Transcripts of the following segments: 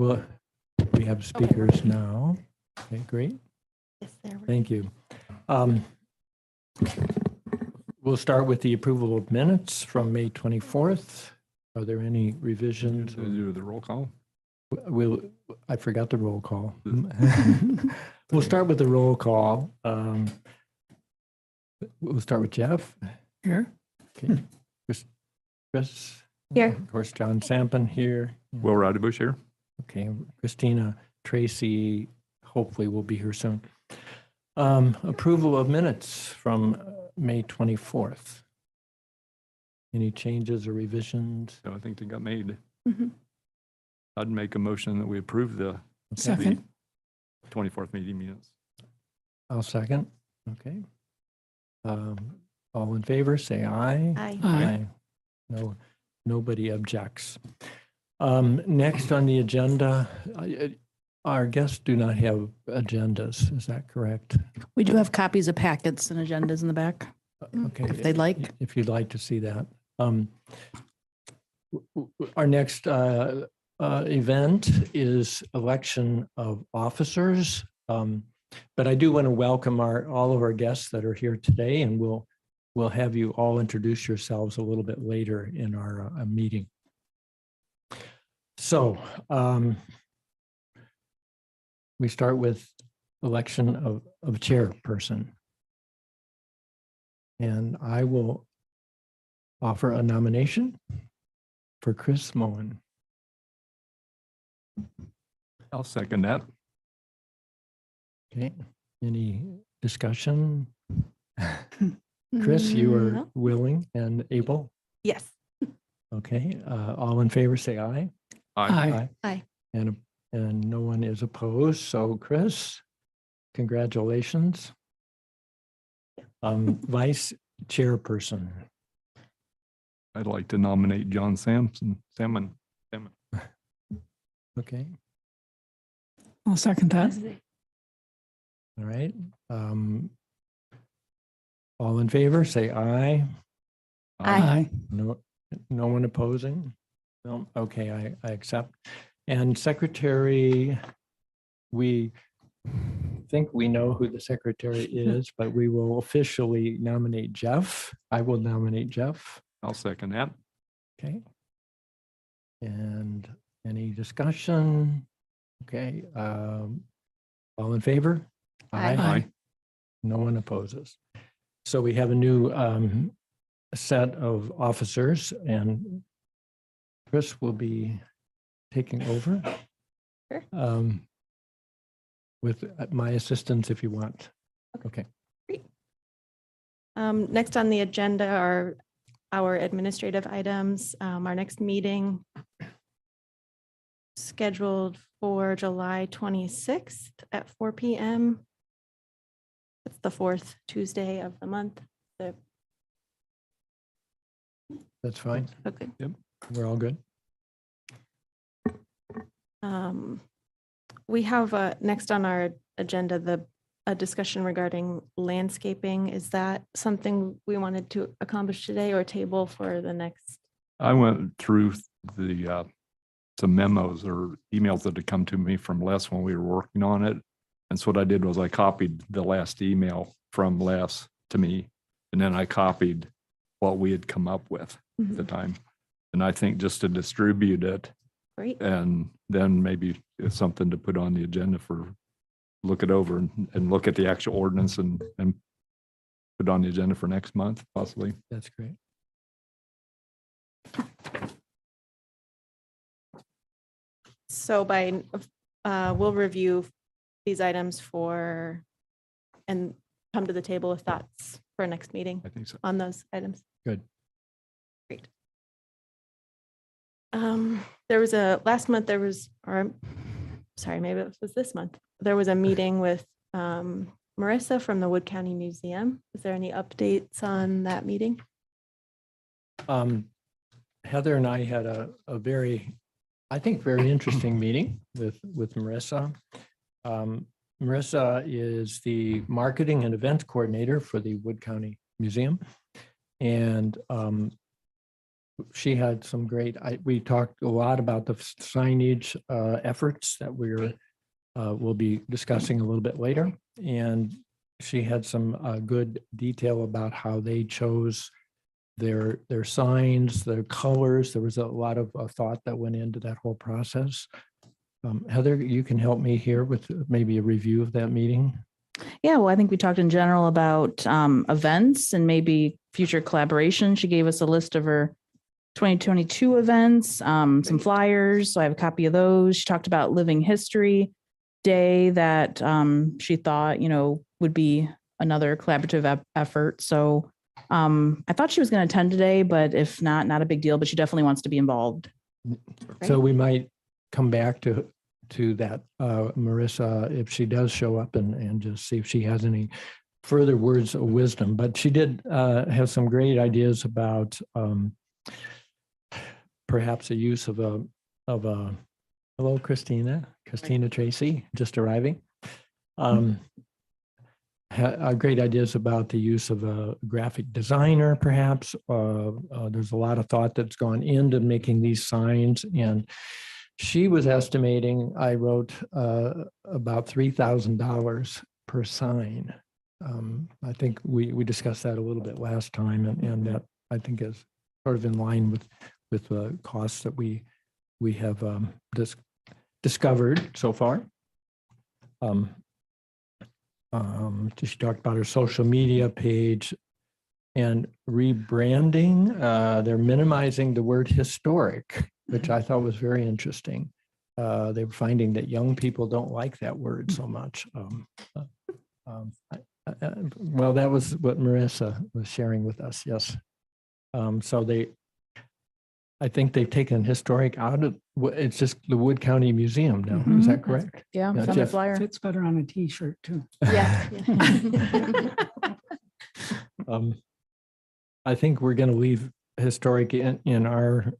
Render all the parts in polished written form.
Well, we have speakers now. Okay, great. Yes, there we Thank you. We'll start with the approval of minutes from May 24th. Are there any revisions? Do the roll call. I forgot the roll call. We'll start with the roll call. We'll start with Jeff here. Okay. Chris. Here. Of course, John Sampen here. Will Radebush here. Okay, Christina Tracy hopefully will be here soon. Approval of minutes from May 24th. Any changes or revisions? So I think they got made. Mhm. I'd make a motion that we approve the Second. 24th meeting minutes. I'll second. Okay. All in favor, say aye. Aye. Aye. No, nobody objects. Next on the agenda, our guests do not have agendas. Is that correct? We do have copies of packets and agendas in the back. Okay. If they'd like. If you'd like to see that. Our next event is election of officers. But I do want to welcome all of our guests that are here today, and we'll have you all introduce yourselves a little bit later in our meeting. So we start with election of chairperson. And I will offer a nomination for Chris Moen. I'll second that. Okay, any discussion? Chris, you are No. willing and able? Yes. Okay, all in favor, say aye. Aye. Aye. And no one is opposed. So Chris, congratulations. Vice chairperson. I'd like to nominate John Salmon. Okay, I'll second that. all right. All in favor, say aye. Aye. No one opposing? No, okay, I accept. And secretary, we think we know who the secretary is, but we will officially nominate Jeff. I will nominate Jeff. I'll second that. Okay. And any discussion? Okay, all in favor? Aye. Aye. No one opposes. So we have a new set of officers, and Chris will be taking over. Sure. With my assistance if you want. Okay. Next on the agenda are our administrative items. Our next meeting scheduled for July 26th at 4 p.m. It's the fourth Tuesday of the month. That's fine. Okay. We're all good. We have next on our agenda a discussion regarding landscaping. Is that something we wanted to accomplish today or table for the next? I went through some memos or emails that had come to me from Les when we were working on it. And so what I did was I copied the last email from Les to me, and then I copied what we had come up with at the time. And I think just to distribute it, Great. and then maybe it's something to put on the agenda for, look it over and look at the actual ordinance and put on the agenda for next month, possibly. That's great. So we'll review these items and come to the table with thoughts for next meeting I think so. on those items. Good. Great. Last month maybe it was this month. There was a meeting with Marissa from the Wood County Museum. Is there any updates on that meeting? Heather and I had a very interesting meeting with Marissa. Marissa is the marketing and events coordinator for the Wood County Museum. And she had some great, we talked a lot about the signage efforts that we'll be discussing a little bit later. And she had some good detail about how they chose their signs, their colors. There was a lot of thought that went into that whole process. Heather, you can help me here with maybe a review of that meeting. Yeah, well, I think we talked in general about events and maybe future collaboration. She gave us a list of her 2022 events, some flyers. So I have a copy of those. She talked about Living History Day that she thought, would be another collaborative effort. So I thought she was going to attend today, but if not a big deal, but she definitely wants to be involved. So we might come back to that, Marissa, if she does show up and just see if she has any further words of wisdom. But she did have some great ideas about perhaps the use of a hello, Christina Tracy, just arriving. Great ideas about the use of a graphic designer, perhaps. There's a lot of thought that's gone into making these signs, and she was estimating, I wrote about $3,000 per sign. I think we discussed that a little bit last time, and that I think is sort of in line with the costs that we have discovered so far. She talked about her social media page and rebranding. They're minimizing the word historic, which I thought was very interesting. They were finding that young people don't like that word so much. Well, that was what Marissa was sharing with us. Yes. So I think they've taken historic out of, it's just the Wood County Museum now. Is that correct? Yeah, Yeah, it's on the Jeff. flyer. Fits better on a t-shirt too. Yeah. I think we're going to leave historic in our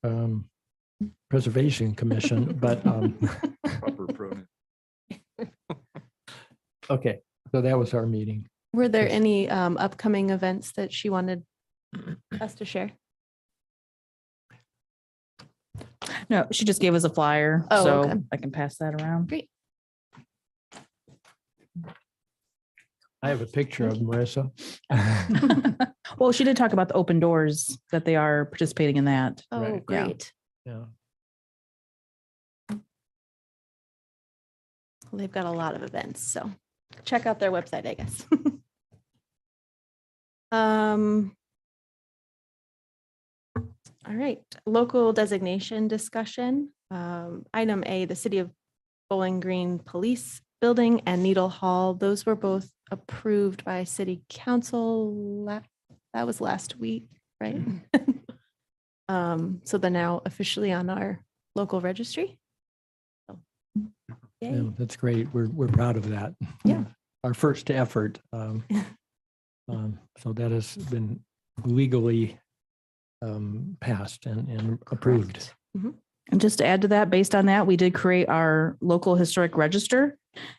preservation commission, but Proper pronoun. okay. So that was our meeting. Were there any upcoming events that she wanted us to share? No, she just gave us a flyer, Oh, so okay. I can pass that around. Great. I have a picture of Marissa. Well, she did talk about the open doors, that they are participating in that. Oh, Right. Yeah. great. Yeah. Well, they've got a lot of events, so check out their website, I guess. All right, local designation discussion. Item A, the City of Bowling Green Police Building and Needle Hall. Those were both approved by City Council. That was last week, right? So they're now officially on our local registry. So, Yeah, yay. that's great. We're proud of that. Yeah. Our first effort. So that has been legally passed and approved. Correct. Mhm. And just to add to that, based on that, we did create our local historic register.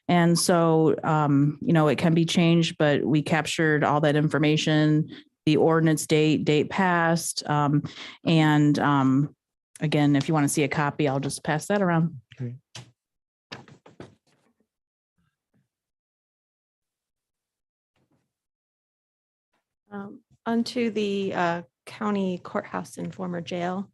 And so, it can be changed, but we captured all that information, the ordinance date passed. And again, if you want to see a copy, I'll just pass that around. Okay. Onto the county courthouse and former jail.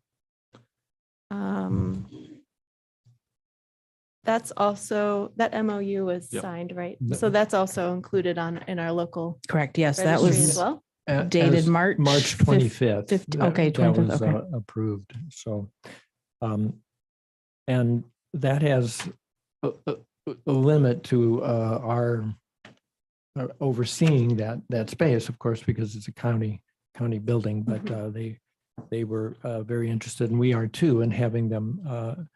That's also, that MOU was Yep. signed, right? Th- So that's also included in our local Correct. Yes, that registry as was well. dated As March March 25th. 15th. Okay, That 25th, was okay. approved. So, and that has a limit to our overseeing that space, of course, because it's a county building, but they were very interested, and we are too, in having them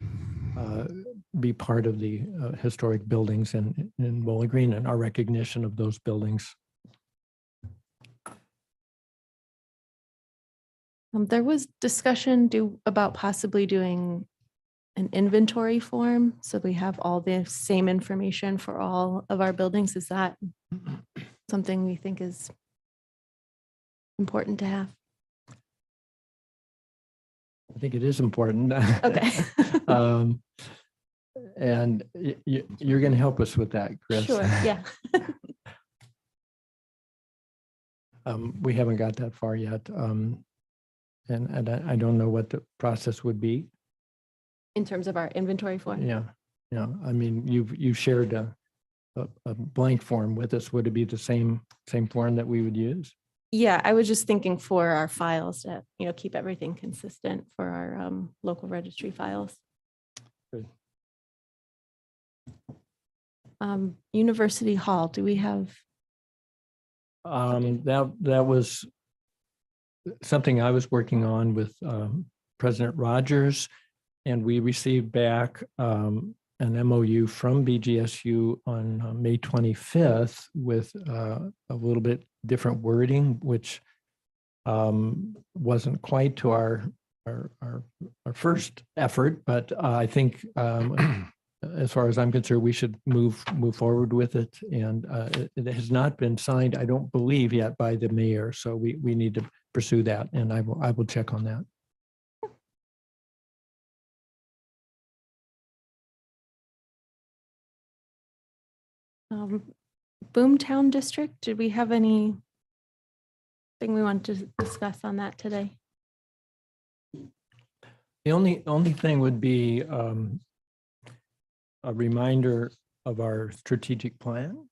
be part of the historic buildings in Bowling Green and our recognition of those buildings. There was discussion about possibly doing an inventory form, so we have all the same information for all of our buildings. Is that something we think is important to have? I think it is important. Okay. And you're going to help us with that, Chris. Sure, yeah. We haven't got that far yet. And I don't know what the process would be. In terms of our inventory form? Yeah, yeah. I mean, you've shared a blank form with us. Would it be the same form that we would use? Yeah, I was just thinking for our files to, keep everything consistent for our local registry files. Good. University Hall, do we have? That was something I was working on with President Rogers, and we received back an MOU from BGSU on May 25th with a little bit different wording, which wasn't quite to our first effort, but I think as far as I'm concerned, we should move forward with it. And it has not been signed, I don't believe yet, by the mayor. So we need to pursue that, and I will check on that. Boomtown District, did we have anything we want to discuss on that today? The only thing would be a reminder of our strategic plan.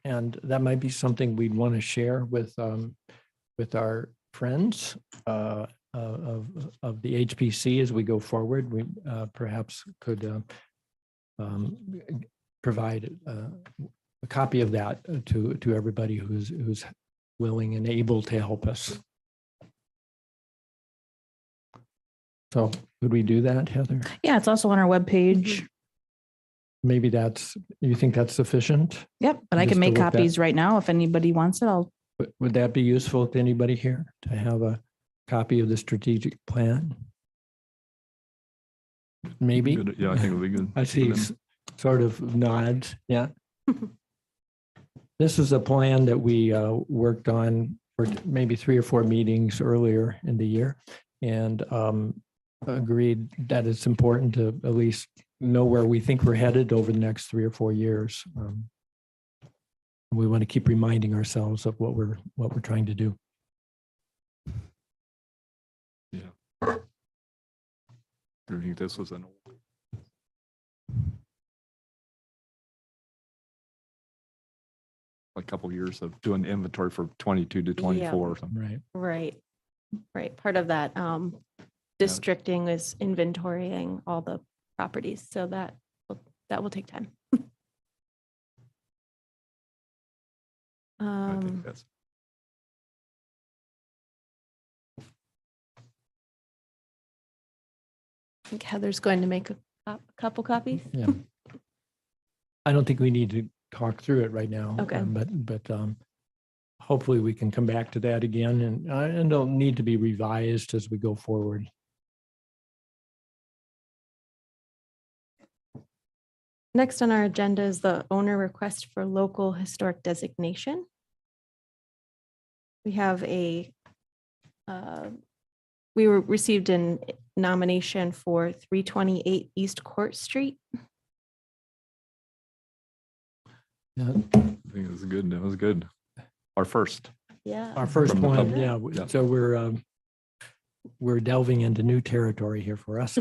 And that might be something we'd want to share with our friends of the HPC as we go forward. We perhaps could provide a copy of that to everybody who's willing and able to help us. So could we do that, Heather? Yeah, it's also on our webpage. Maybe you think that's sufficient? Yep, but I Just can to make look at- copies right now. If anybody wants it, I'll. Would that be useful to anybody here to have a copy of the strategic plan? Maybe. Good. Yeah, I think it'll be good. I see sort of nods. Yeah. This is a plan that we worked on for maybe 3 or 4 meetings earlier in the year, and agreed that it's important to at least know where we think we're headed over the next 3 or 4 years. We want to keep reminding ourselves of what we're trying to do. Yeah. I think this was an old. A couple years of doing inventory for 22 to 24 or something. Right. Right. Part of that districting is inventorying all the properties. So that will take time. I think that's. I think Heather's going to make a couple copies. Yeah. I don't think we need to talk through it right now. Okay. But hopefully we can come back to that again, and they'll need to be revised as we go forward. Next on our agenda is the owner request for local historic designation. We have received a nomination for 328 East Court Street. Yeah. I think it was good. That was good. Our first. Yeah. Our first From the one, public. yeah. Yeah. So we're delving into new territory here for us.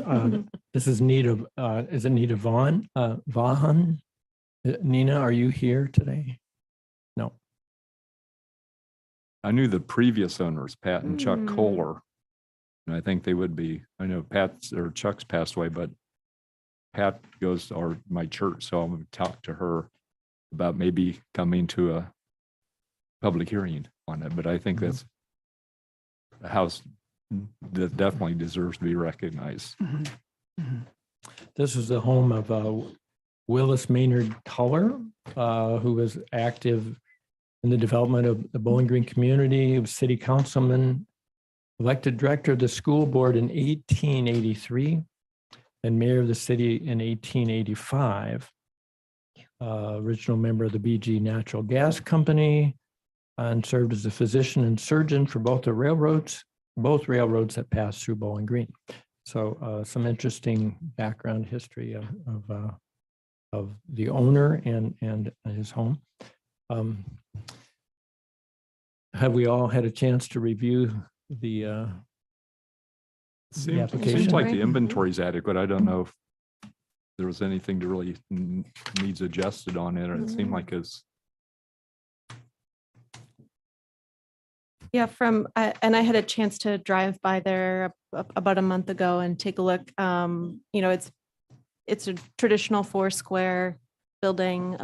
This is Nita. Is it Nita Vaughan? Nina, are you here today? No. I knew the previous owners, Pat and Chuck Kohler, and I think they would be. I know Chuck's passed away, but Pat goes to my church, so I'm going to talk to her about maybe coming to a public hearing on it. But I think that's a house that definitely deserves to be recognized. This is the home of Willis Maynard Tuller, who was active in the development of the Bowling Green community, was city councilman, elected director of the school board in 1883, and mayor of the city in 1885. Original member of the BG Natural Gas Company, and served as a physician and surgeon for both the railroads both railroads that pass through Bowling Green. So some interesting background history of the owner and his home. Have we all had a chance to review the Seems application? like the inventory is adequate. I don't know if there was anything to really needs adjusted on it. It seemed like it's, Yeah, and I had a chance to drive by there about a month ago and take a look. It's a traditional 4-square building.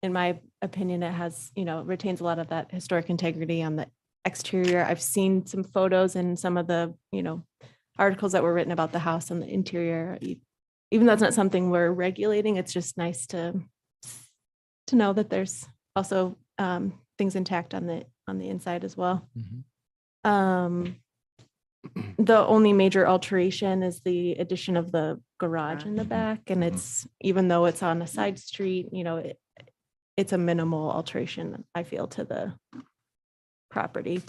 In my opinion, it has, retains a lot of that historic integrity on the exterior. I've seen some photos and some of the, articles that were written about the house and the interior. Even though it's not something we're regulating, it's just nice to know that there's also things intact on the inside as well. Mhm. The only major alteration is the addition of the garage in the back, and it's, even though it's on a side street, it's a minimal alteration, I feel, to the property.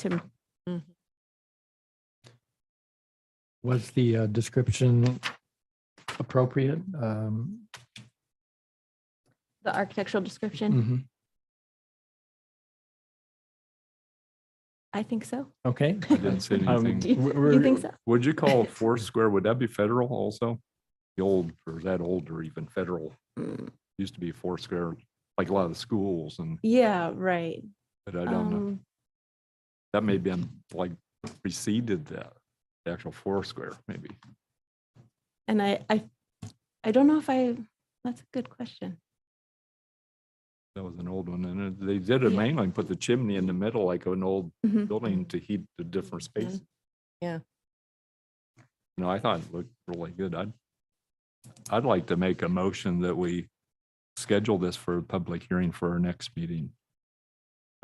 Was the description appropriate? The architectural description, Mhm. I think so. Okay. I didn't see anything. Do you think so? Would you call a 4-square? Would that be federal also? The old, or is that old or even federal? Used to be 4-square, like a lot of the schools and, Yeah, right. but I don't know. That may be like preceded the actual 4-square, maybe. And I don't know if that's a good question. That was an old one. And they did it Yeah. mainly and put the chimney in the middle like an old Mhm. building to heat the different spaces. Yeah. No, I thought it looked really good. I'd like to make a motion that we schedule this for a public hearing for our next meeting.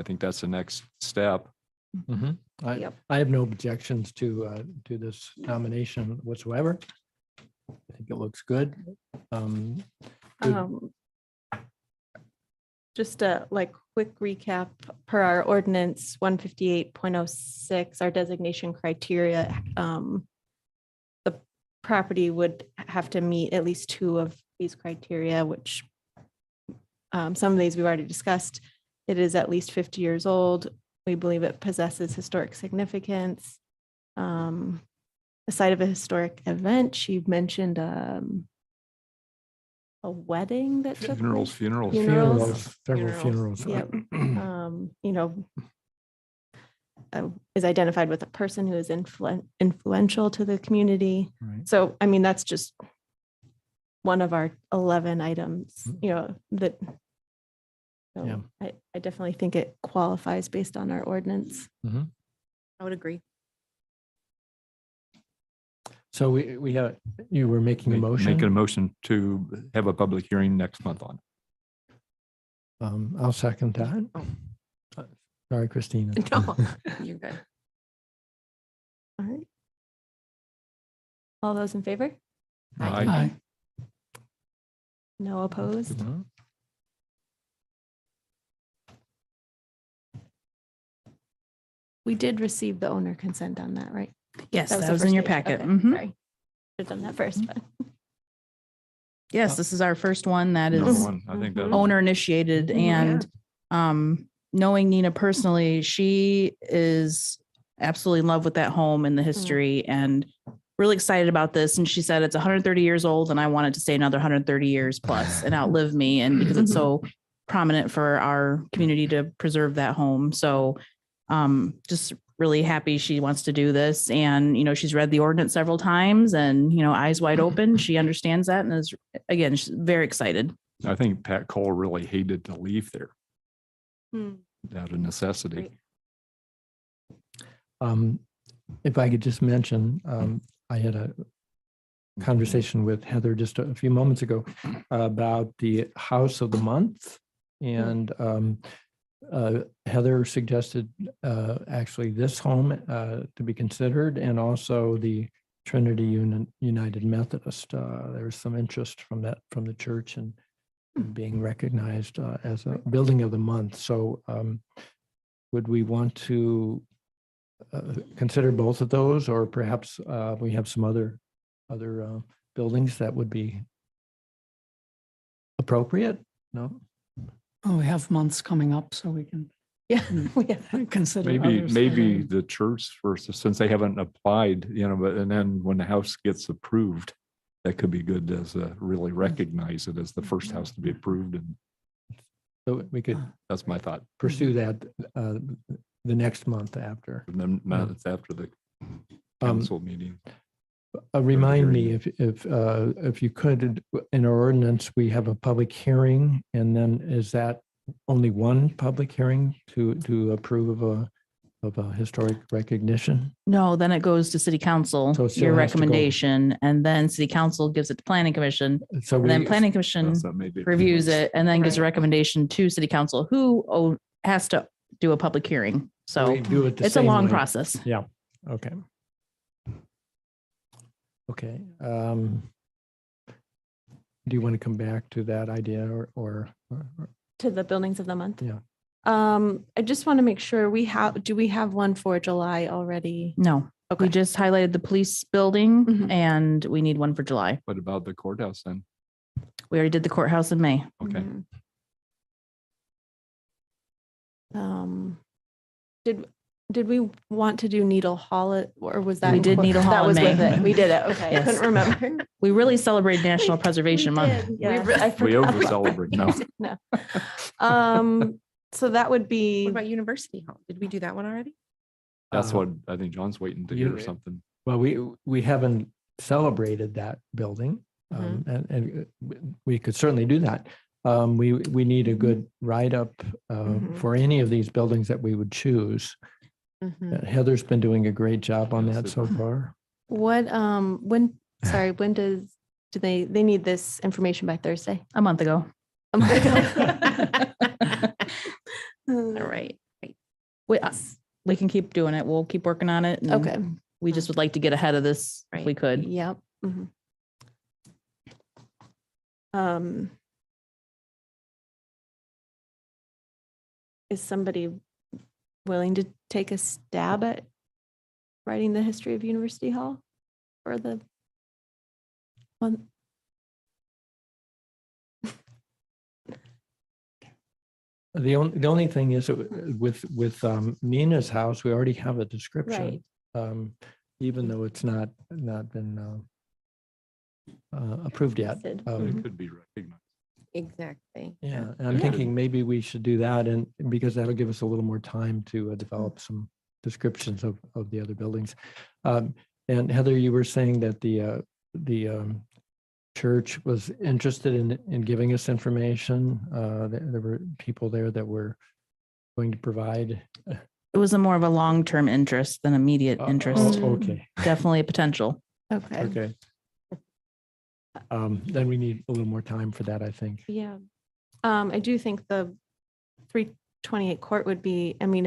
I think that's the next step. Mhm. Yep. I have no objections to this nomination whatsoever. I think it looks good. Good. Just a quick recap per our ordinance 158.06, our designation criteria. The property would have to meet at least 2 of these criteria, which some of these we've already discussed. It is at least 50 years old. We believe it possesses historic significance. The site of a historic event. She mentioned a wedding that took Funerals, place. funerals. Several funerals. Yep. Is identified with a person who is influential to the community. Right. So, I mean, that's just one of our 11 items, that. So Yeah. I definitely think it qualifies based on our ordinance. Mhm. I would agree. So we have, you were making a motion. Making a motion to have a public hearing next month on. I'll second that. Sorry, Christina. No, you're good. All right. All those in favor? Aye. No opposed? Mhm. We did receive the owner consent on that, right? Yes, that the was in first your page. packet. Okay, Mhm. sorry. Should have done that first, but. Yes, this is our first one that Number is one, I think that. owner initiated, and knowing Nina personally, she is absolutely in love with that home and the history and really excited about this. And she said it's 130 years old and I want it to stay another 130 years plus and outlive me. And because it's so prominent for our community to preserve that home. So just really happy she wants to do this. And, she's read the ordinance several times and, eyes wide open. She understands that and is, again, she's very excited. I think Pat Cole really hated to leave there Hmm. out of necessity. Great. If I could just mention, I had a conversation with Heather just a few moments ago about the house of the month. And Heather suggested actually this home to be considered, and also the Trinity United Methodist. There was some interest from the church and being recognized as a building of the month. So would we want to consider both of those, or perhaps we have some other buildings that would be appropriate? No? Oh, we have months coming up, so we can Yeah. we have- consider Maybe, others. maybe the church first, since they haven't applied, but and then when the house gets approved, that could be good as really recognize it as the first house to be approved. And So we could that's my thought. pursue that the next month after. And then it's after the council meeting. Remind me if you could, in our ordinance, we have a public hearing, and then is that only one public hearing to approve of a historic recognition? No, then it goes to city council, So it still your has to go. recommendation, and then city council gives it to planning commission. So And then we, planning commission So maybe reviews it and then gives a Right. recommendation to city council, who has to do a public hearing. So we do it the it's a same long way. process. Okay. Okay. Do you want to come back to that idea or To the buildings of the month. Yeah. I just want to make sure do we have one for July already? No, Okay. we just highlighted the police building Mhm. and we need one for July. What about the courthouse then? We already did the courthouse in May. Okay. Mhm. Did we want to do Needle Hall or was that? We did Needle Hall That in was with May. it. We did it. Okay. I Yes. couldn't remember. We really celebrate National Preservation We Month. did, yeah. We I forgot. over celebrate now. No. So that would What be, about University Hall? Did we do that one already? That's Uh, what I think John's waiting to hear you- something. well, we haven't celebrated that building. And we could certainly do that. We need a good write-up Mhm. for any of these buildings that we would choose. Mhm. Heather's been doing a great job on Yes, that it- so far. when do they need this information by Thursday? A month ago. A month ago. All right. We can keep doing it. We'll keep working on it. and Okay. We just would like to get ahead of this if we Right. could. Yep. Mhm. Is somebody willing to take a stab at writing the history of University Hall for the one? The only thing is with Nina's house, we already have a description. Even though it's not been approved yet. Listed. It could be recognized. Exactly. Yeah, and I'm Yeah. thinking maybe we should do that, and because that'll give us a little more time to develop some descriptions of the other buildings. And Heather, you were saying that the church was interested in giving us information. There were people there that were going to provide. It was a more of a long-term interest than immediate interest. Okay, Definitely a potential. Okay. okay. Then we need a little more time for that, I think. Yeah. I do think the 328 court would be, I mean,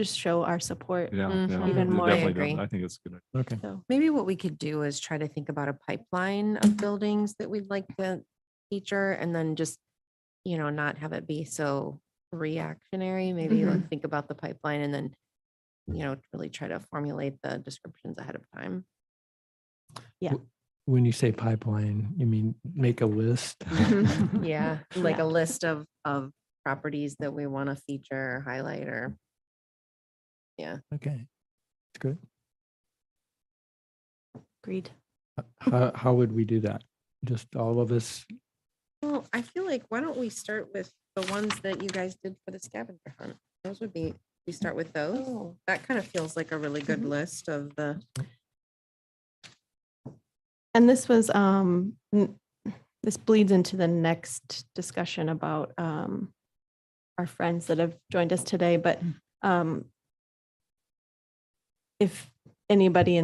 just show our support. Yeah. Mhm. yeah, Even we more. definitely I agree. don't- I think it's good. Okay. So, Maybe what we could do is try to think about a pipeline of buildings that we'd like to feature and then just, not have it be so reactionary. Maybe like think about the pipeline and then, really try to formulate the descriptions ahead of time. When you say pipeline, you mean make a list? Yeah, like Yeah. a list of properties that we want to feature, or highlight, or Okay, that's good. agreed. How would we do that? Just all of us? Well, I feel like, why don't we start with the ones that you guys did for the scavenger hunt? Those would be, we start with those. Oh. That kind of feels like a really good list of the, And this was, this bleeds into the next discussion about our friends that have joined us today, but if anybody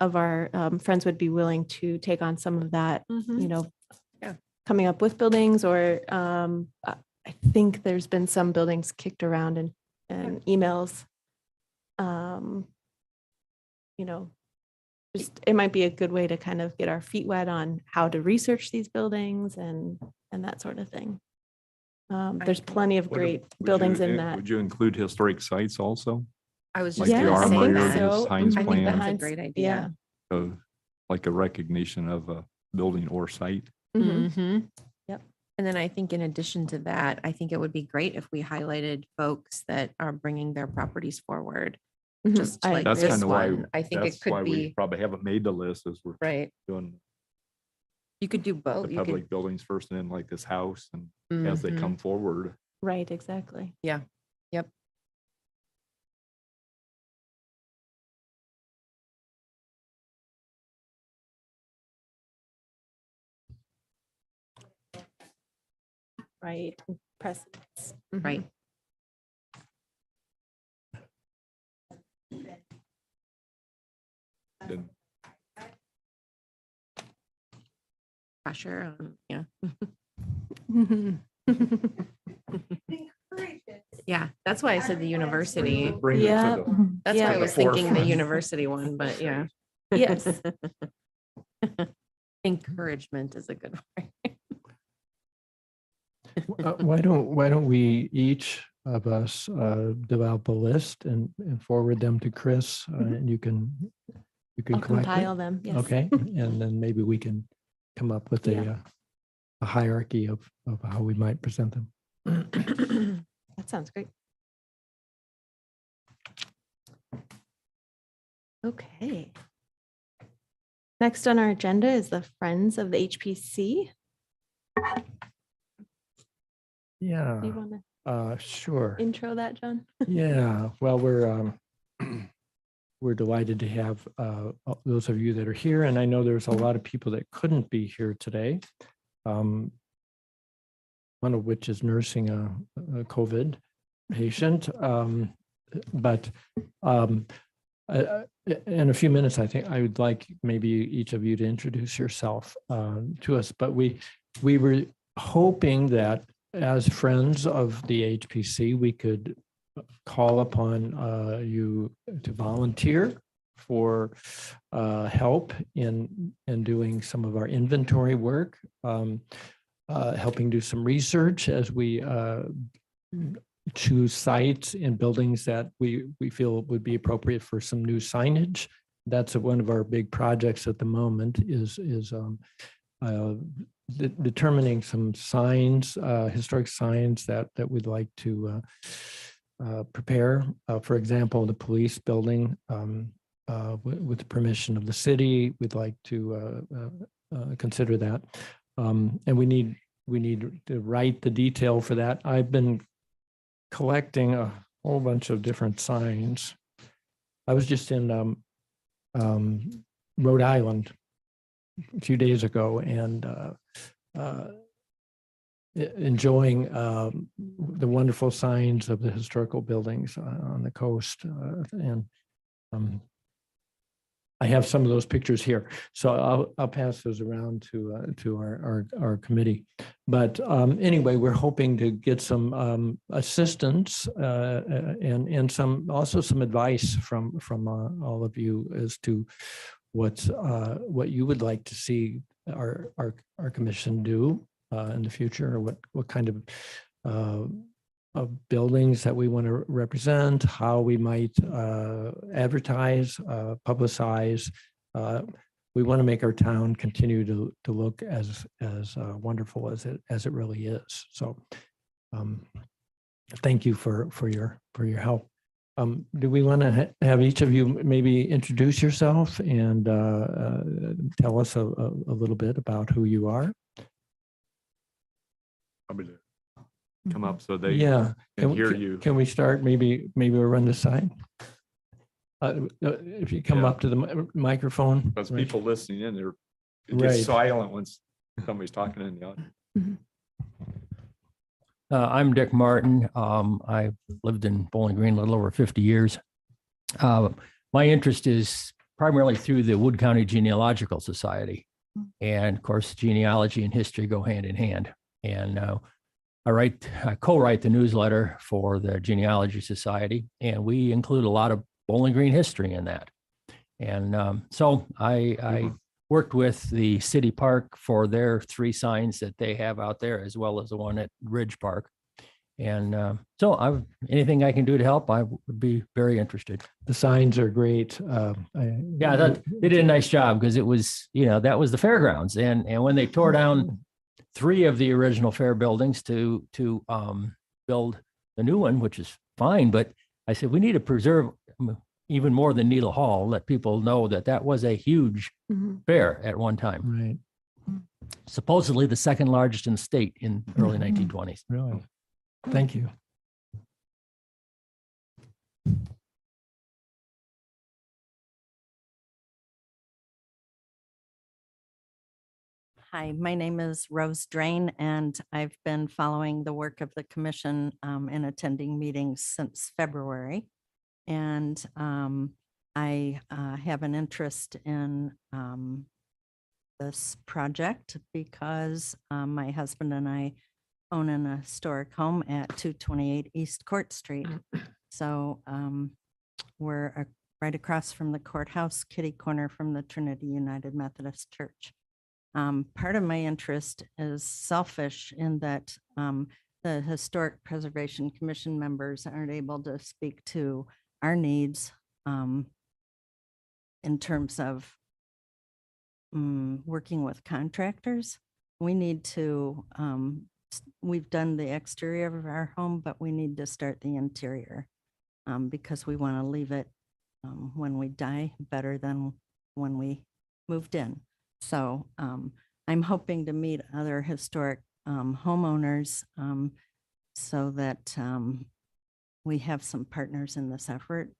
of our friends would be willing to take on some of that, Yeah. coming up with buildings, or I think there's been some buildings kicked around and emails. Just, it might be a good way to kind of get our feet wet on how to research these buildings and that sort of thing. There's plenty of great buildings in that. Would you include historic sites also? I was Like just the Yeah, I gonna say think armory, that. so. Heinz I think plan, that's a Heinz- great Yeah. idea. like a recognition of a building or site. Mhm. Mhm. Yep. And then I think in addition to that, I think it would be great if we highlighted folks that are bringing their properties forward. Mhm. Just I like That's this kind of why, one. I think it that's why could we be, probably haven't made the list as we're right. doing You could do the both. You could, public buildings first and then like this house and as they Mhm. come forward. Right, exactly. Yeah. Yep. Right. Precedents. Right. Then Pressure. Yeah. Mhm. Yeah. That's why I said the university. bring it to Yeah. the- That's why Yeah. I the was thinking the forefront. university one, but yeah. Yes. Encouragement is a good word. Why don't we each of us develop a list and forward them to Chris and you can I'll collect compile it? them. Yes. Okay, and then maybe we can come up with Yeah. a hierarchy of how we might present them. That sounds great. Okay. Next on our agenda is the Friends of the HPC. Yeah, Do you want to sure. intro that, John? Yeah, well, we're delighted to have those of you that are here, and I know there's a lot of people that couldn't be here today. One of which is nursing a COVID patient. But in a few minutes, I think I would like maybe each of you to introduce yourself to us. But we were hoping that as friends of the HPC, we could call upon you to volunteer for help in doing some of our inventory work, helping do some research as we choose sites in buildings that we feel would be appropriate for some new signage. That's one of our big projects at the moment is determining some signs, historic signs that we'd like to prepare. For example, the police building, with the permission of the city, we'd like to consider that. And we need to write the detail for that. I've been collecting a whole bunch of different signs. I was just in Rhode Island a few days ago and enjoying the wonderful signs of the historical buildings on the coast. And I have some of those pictures here, so I'll pass those around to our committee. But anyway, we're hoping to get some assistance and also some advice from all of you as to what you would like to see our commission do in the future, or what kind of buildings that we want to represent, how we might advertise, publicize. We want to make our town continue to look as wonderful as it really is. So thank you for your help. Do we want to have each of you maybe introduce yourself and tell us a little bit about who you are? Probably to come up so they Yeah. can hear you. Can we start? Maybe we'll run this side. If you come Yeah. up to the microphone. Because right. people listening in, it Right. gets silent when somebody's talking in the audience. I'm Dick Martin. I've lived in Bowling Green a little over 50 years. My interest is primarily through the Wood County Genealogical Society. And of course, genealogy and history go hand in hand. And I co-write the newsletter for the Genealogy Society, and we include a lot of Bowling Green history in that. And so I worked with the city park for their 3 signs that they have out there, as well as the one at Ridge Park. So anything I can do to help, I would be very interested. The signs are great. Yeah, they did a nice job because it was, that was the fairgrounds. And when they tore down 3 of the original fair buildings to build the new one, which is fine, but I said, we need to preserve even more than Needle Hall, let people know that was a huge Mhm. fair at one time. Right, Supposedly the second largest in the state in early 1920s. really. Thank you. Hi, my name is Rose Drain, and I've been following the work of the commission and attending meetings since February. And I have an interest in this project because my husband and I own an historic home at 228 East Court Street. So we're right across from the courthouse, kitty corner from the Trinity United Methodist Church. Part of my interest is selfish in that the Historic Preservation Commission members aren't able to speak to our needs in terms of working with contractors. We need to, we've done the exterior of our home, but we need to start the interior because we want to leave it when we die better than when we moved in. So I'm hoping to meet other historic homeowners so that we have some partners in this effort.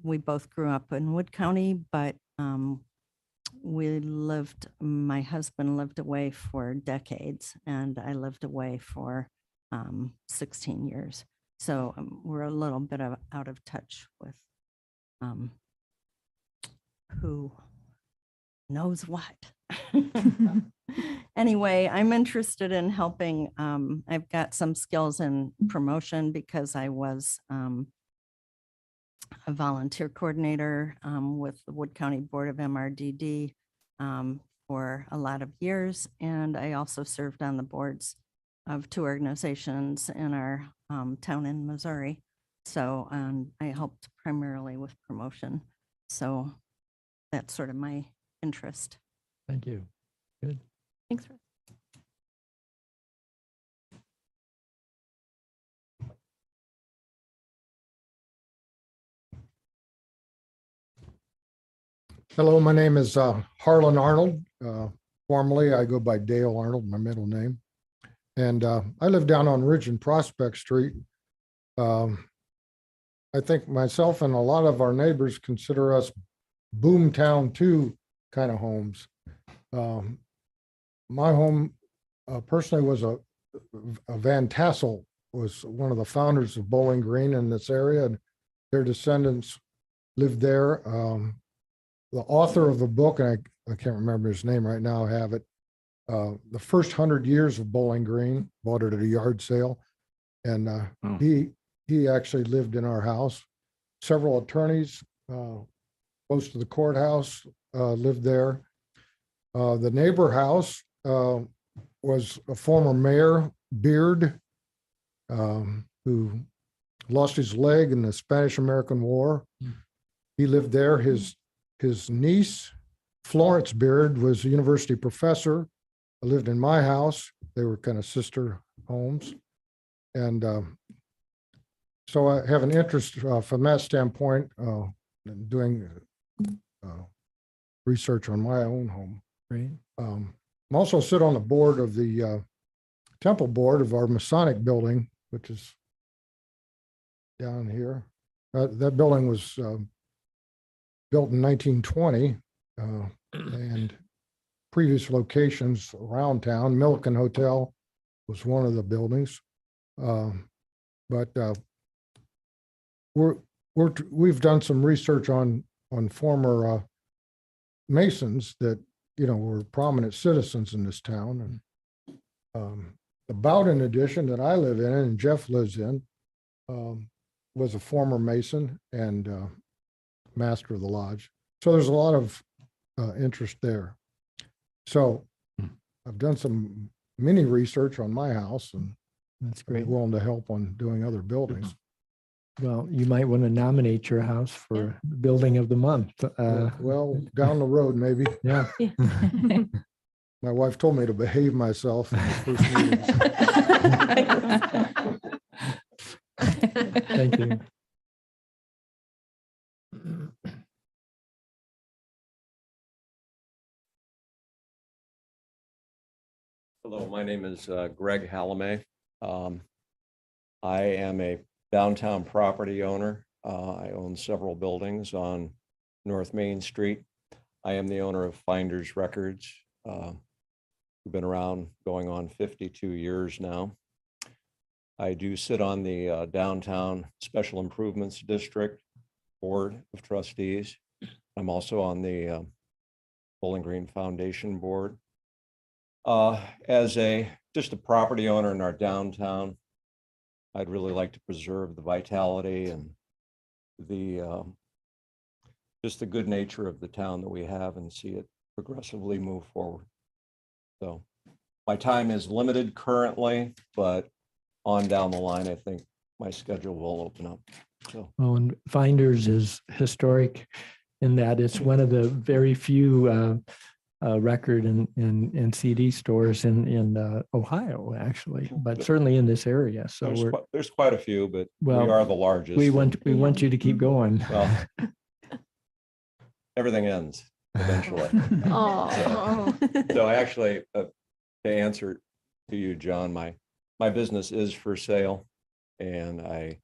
We both grew up in Wood County, but my husband lived away for decades and I lived away for 16 years. So we're a little bit out of touch with who knows what. Anyway, I'm interested in helping. I've got some skills in promotion because I was a volunteer coordinator with the Wood County Board of MRDD for a lot of years. And I also served on the boards of 2 organizations in our town in Missouri. So I helped primarily with promotion. So that's sort of my interest. Thank you. Good. Thanks. Rose. Hello, my name is Harlan Arnold. Formerly, I go by Dale Arnold, my middle name. And I live down on Ridge and Prospect Street. I think myself and a lot of our neighbors consider us Boomtown 2 kind of homes. My home personally was a Van Tassel was one of the founders of Bowling Green in this area, and their descendants lived there. The author of the book, and I can't remember his name right now, I have it, the first 100 years of Bowling Green, bought it at a yard sale. And he actually lived in our house. Several attorneys close to the courthouse lived there. The neighbor house was a former mayor, Beard, who lost his leg in the Spanish-American War. He lived there. His niece, Florence Beard, was a university professor. Lived in my house. They were kind of sister homes. And so I have an interest from that standpoint in doing research on my own home. Great. I'm also sit on the board of the temple board of our Masonic building, which is down here. That building was built in 1920 and previous locations around town. Milliken Hotel was one of the buildings. But we've done some research on former Masons that, were prominent citizens in this town. And the Bowden edition that I live in and Jeff lives in was a former Mason and master of the lodge. So there's a lot of interest there. So I've done some mini research on my house and That's I'd be great. willing to help on doing other buildings. Well, you might want to nominate your house for building of the month. Well, down the road, maybe. Yeah. My wife told me to behave myself in the first meetings. Thank you. Hello, my name is Greg Hallemay. I am a downtown property owner. I own several buildings on North Main Street. I am the owner of Finders Records. We've been around going on 52 years now. I do sit on the Downtown Special Improvements District Board of Trustees. I'm also on the Bowling Green Foundation Board. As just a property owner in our downtown, I'd really like to preserve the vitality and the just the good nature of the town that we have and see it progressively move forward. So my time is limited currently, but on down the line, I think my schedule will open up. So. Oh, and Finders is historic in that it's one of the very few record and CD stores in Ohio, actually, but certainly in this area. So there's quite a few, but well, we are the largest. We want you to keep going. Well, everything ends eventually. Oh. So actually, to answer to you, John, my business is for sale, and I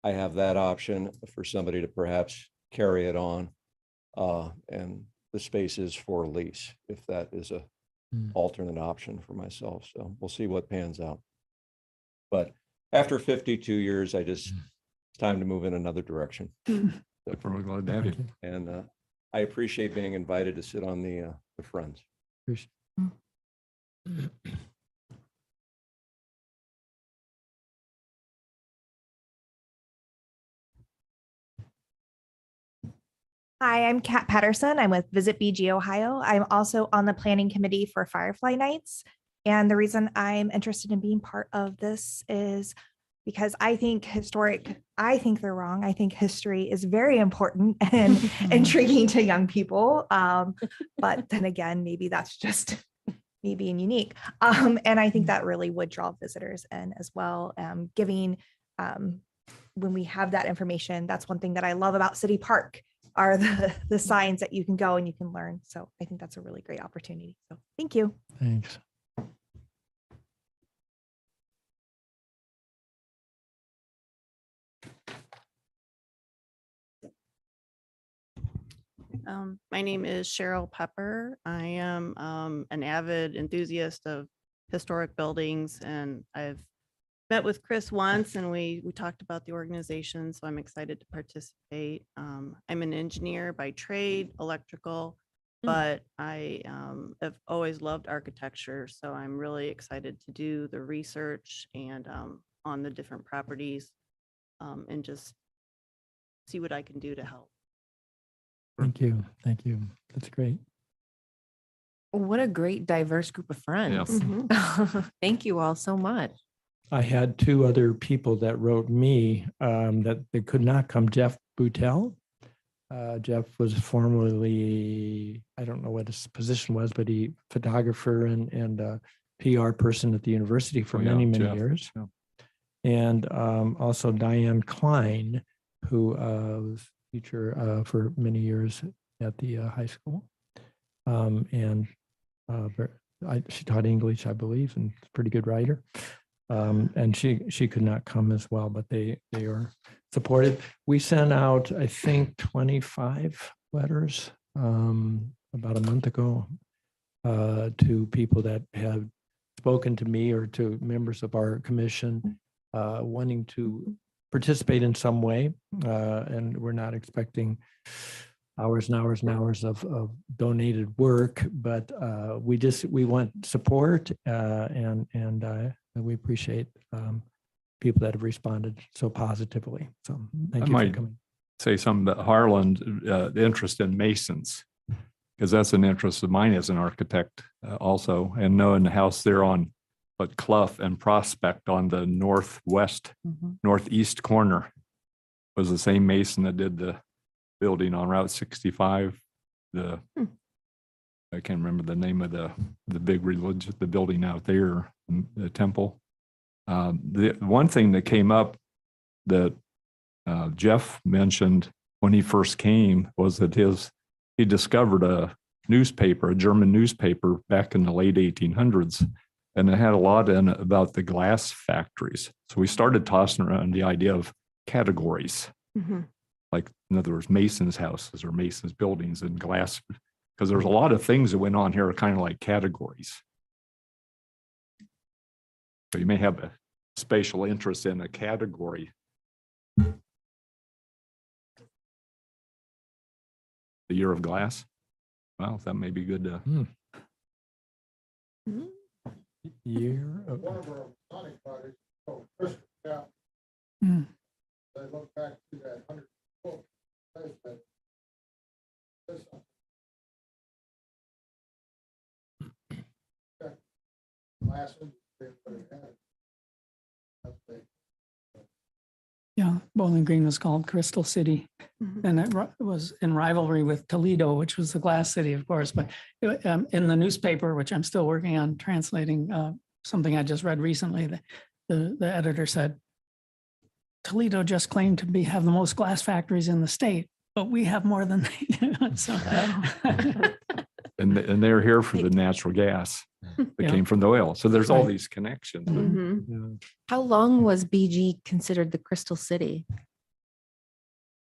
have that option for somebody to perhaps carry it on, and the space is for lease if that is a alternate option for myself. So we'll see what pans out. But after 52 years, it's time to move in another direction. We're glad to have you. And I appreciate being invited to sit on the Friends. Hi, I'm Kat Patterson. I'm with Visit BG Ohio. I'm also on the planning committee for Firefly Nights. And the reason I'm interested in being part of this is because I think they're wrong. I think history is very important and intriguing to young people. But then again, maybe that's just me being unique. And I think that really would draw visitors in as well. When we have that information, that's one thing that I love about City Park are the signs that you can go and you can learn. So I think that's a really great opportunity. So thank you. Thanks. My name is Cheryl Pepper. I am an avid enthusiast of historic buildings, and I've met with Chris once and we talked about the organization, so I'm excited to participate. I'm an engineer by trade, electrical, but I have always loved architecture, so I'm really excited to do the research and on the different properties and just see what I can do to help. Thank you. Thank you. That's great. What a great diverse group of friends. Thank you all so much. I had two other people that wrote me that they could not come. Jeff Boutel. Jeff was formerly, I don't know what his position was, but he photographer and PR person at the university for many years. Yeah. And also Diane Klein, who was teacher for many years at the high school. She taught English, I believe, and a pretty good writer. And she could not come as well, but they are supported. We sent out, I think, 25 letters about a month ago to people that have spoken to me or to members of our commission wanting to participate in some way. And we're not expecting hours and hours and hours of donated work, but we want support and we appreciate people that have responded so positively. So thank you for coming. Say something about Harlan's interest in masons, because that's an interest of mine as an architect also, and knowing the house there on but Clough and Prospect on the Mhm. northeast corner was the same mason that did the building on Route 65. I can't remember the name of the big religious, the building out there, the temple. The one thing that came up that Jeff mentioned when he first came was that he discovered a German newspaper back in the late 1800s, and it had a lot in it about the glass factories. So we started tossing around the idea of categories, like in other words, Mason's houses or Mason's buildings and glass, because there's a lot of things that went on here kind of like categories. So you may have a spatial interest in a category. The year of glass. Well, that may be good to. Year of, One of our Sonic projects, Crystal Chapter. Hmm. I look back to that 100 book. Last one, they put it in. Yeah, Bowling Green was called Crystal City, and it was in rivalry with Toledo, which was the glass city, of course. But in the newspaper, which I'm still working on translating, something I just read recently, the editor said, Toledo just claimed to have the most glass factories in the state, but we have more than they do. So, And they're here for the natural gas that Yeah. came from the oil. So there's all Right. these connections. How long was BG considered the Crystal City?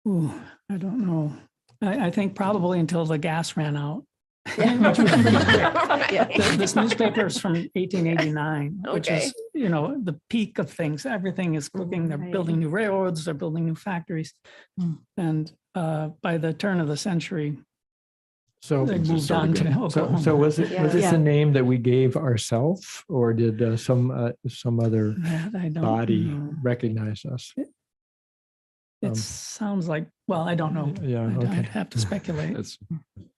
ooh, I don't know. I think probably until the gas ran out. This newspaper is from 1889, which is, the peak of things. Everything is cooking. They're Right. building new railroads. They're building new factories. And by the turn of the century, so, they Things are moved starting on to to- Oklahoma. so was this Yeah. a name that we gave ourselves, or did some other That I don't body know. recognize us? It sounds like, well, I don't know. Yeah, I'd okay. have to speculate. It's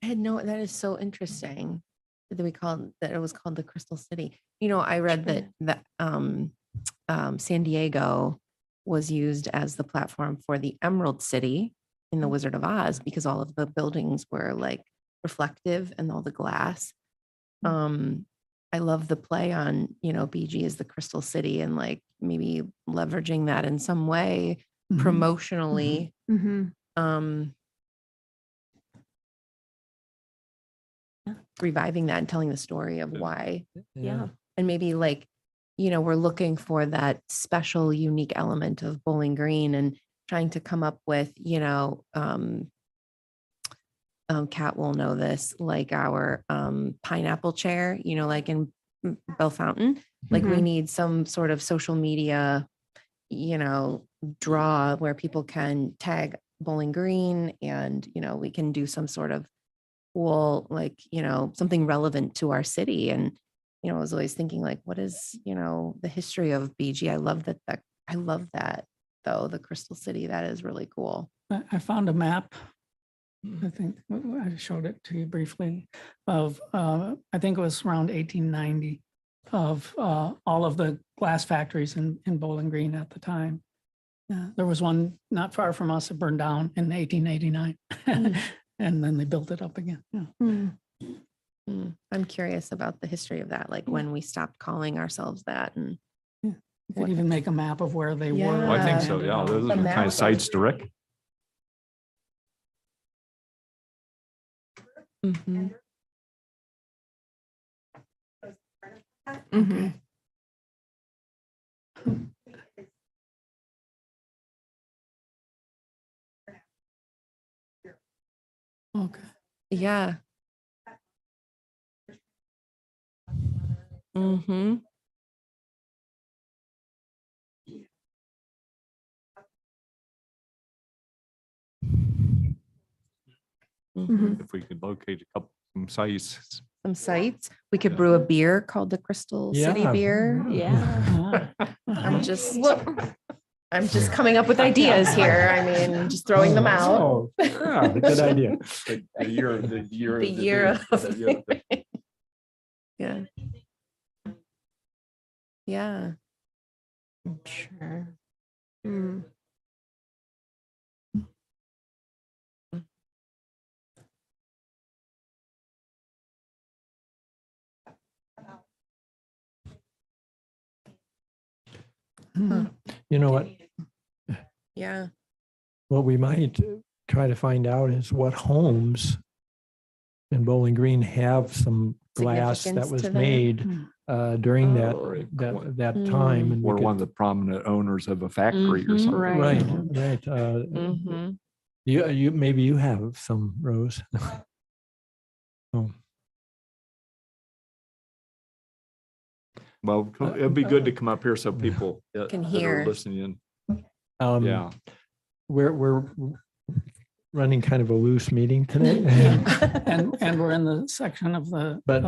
That is so interesting that it was called the Crystal City. I read that San Diego was used as the platform for the Emerald City in the Wizard of Oz because all of the buildings were like reflective and all the glass. I love the play on, BG is the Crystal City and like maybe leveraging that in some way Mhm. promotionally. Reviving that and telling the story of why. Yeah. And maybe like, we're looking for that special, unique element of Bowling Green and trying to come up with, Kat will know this, like our pineapple chair, like in Bell Fountain, like we need some sort of social media, draw where people can tag Bowling Green and, we can do some sort of cool, like, something relevant to our city. And, I was always thinking like, what is, the history of BG? I love that though, the Crystal City, that is really cool. I found a map. I think I showed it to you briefly of, I think it was around 1890 of all of the glass factories in Bowling Green at the time. There was one not far from us that burned down in 1889. And then they built it up again. Yeah. I'm curious about the history of that, like when we stopped calling ourselves that. And You could even make a map of where they were. Yeah. Well, I think and so. ended Yeah, up. those The are kind map. of sites to Rick. Okay. Okay. Yeah. If we could locate a couple some sites. Some sites. We could brew a beer called the Crystal City Yeah. Beer. Yeah. I'm just coming up with ideas here. I mean, just throwing them out. Oh, yeah, good idea. The year of The year of. Yeah. Yeah. Sure. Mm. Mhm. You know what? Yeah. What we might try to find out is what homes in Bowling Green have some glass that Significance was to them. made during that, Oh. that time. And we Or could- one of the prominent owners of a factory or Mhm. something. Right. Right. Mhm. You, maybe you have some, Rose. Oh, Well, it'd be good to come up here so people Can that hear. are listening. um, Yeah. we're running kind of a loose meeting today. And we're in the section of the, But-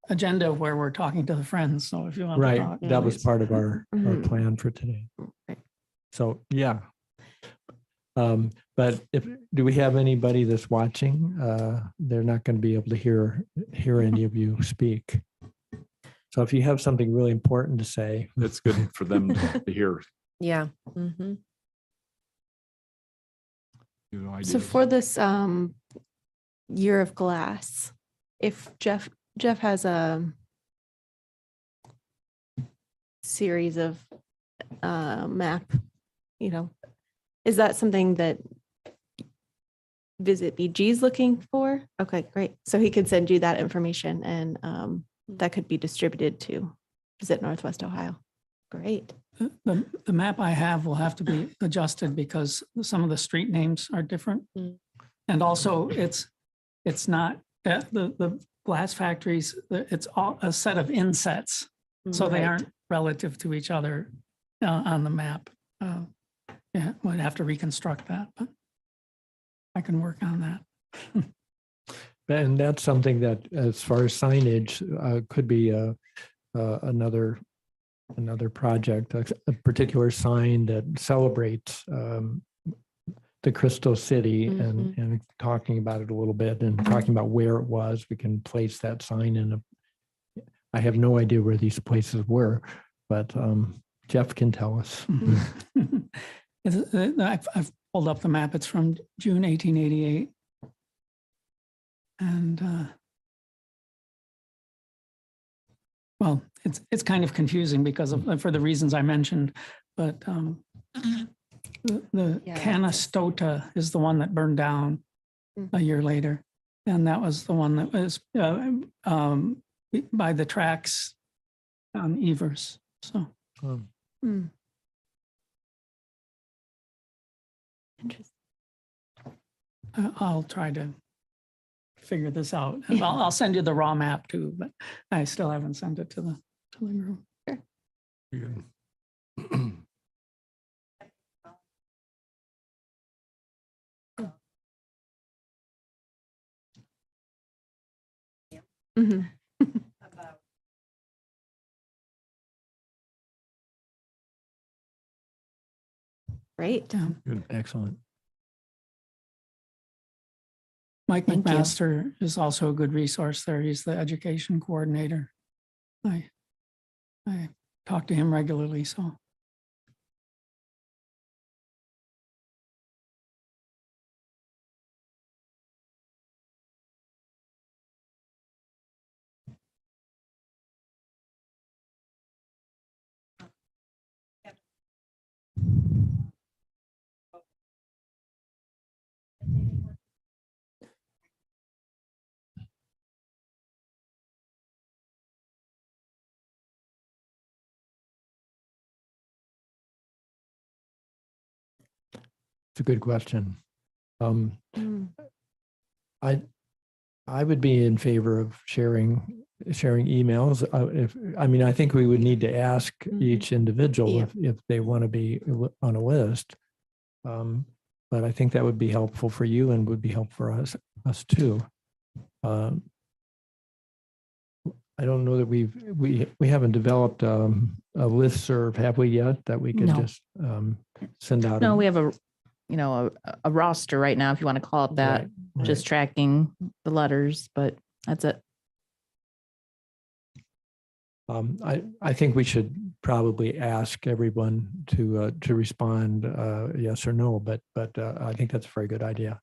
agenda where we're talking to the friends. So if you want to Right, talk. that was please. part of our Mhm. plan for today. Right. So, yeah. But do we have anybody that's watching? They're not going to be able to hear any of you speak. So if you have something really important to say, It's good for them to hear. Yeah. Mm-hmm. You know, So ideas. for this year of glass, if Jeff has a series of map, is that something that Visit BG is looking for? Okay, great. So he could send you that information and that could be distributed to Visit Northwest Ohio. Great. The map I have will have to be adjusted because some of the street names are different. Mm. And also it's not, the glass factories, it's all a set of insets. So they Right. aren't relative to each other on the map. Yeah, we'd have to reconstruct that, but I can work on that. and that's something that, as far as signage, could be another project, a particular sign that celebrates the Crystal City and talking about it a little bit and talking about where it was. We can place that sign in I have no idea where these places were, but Jeff can tell us. I've pulled up the map. It's from June 1888. And well, it's kind of confusing because for the reasons I mentioned, but the Yeah, Canastota is the one that burned down a year later. And that was the one that was by the tracks on Evers. So Interesting. I'll try to figure this out. And I'll send you the raw map too, but I still haven't sent it to the group. Good. Mhm. Great. Excellent. Mike Thank you. McMaster is also a good resource there. He's the education coordinator. I talk to him regularly, so. It's a good question. Mm. I would be in favor of sharing emails. I think we would need to ask each individual Yeah. if they want to be on a list. But I think that would be helpful for you and would be helpful for us too. I don't know that we haven't developed a listserv, have we yet, that we could No. just send out? No, we have a roster right now, if you want to call it that, Right, just tracking the letters, but that's it. I think we should probably ask everyone to respond yes or no, but I think that's a very good idea.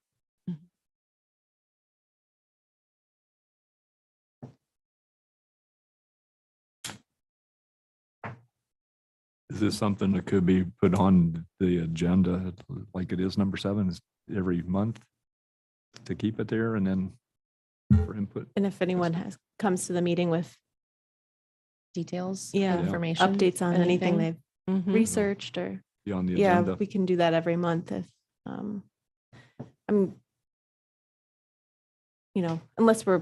Is this something that could be put on the agenda like it is number 7 is every month to keep it there and then for input? And if anyone comes to the meeting with Details, Yeah. information. updates on anything they've Mhm. researched or, Be on the yeah, agenda. we can do that every month if, I'm, unless we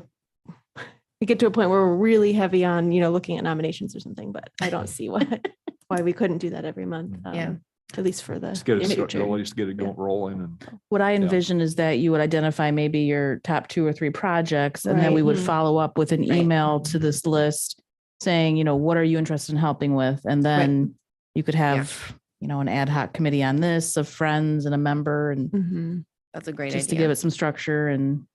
get to a point where we're really heavy on, looking at nominations or something, but I don't see why we couldn't do that every month. Yeah. At least for the Just get it, future. at least get it going rolling and What I envision is that you would identify maybe your top 2 or 3 projects, and then we Right. would Mhm. follow up with an Right. email to this list saying, what are you interested in helping with? And then you could have, an ad hoc committee on this of friends and a member, and Mhm. That's a great just to idea. give it some structure and,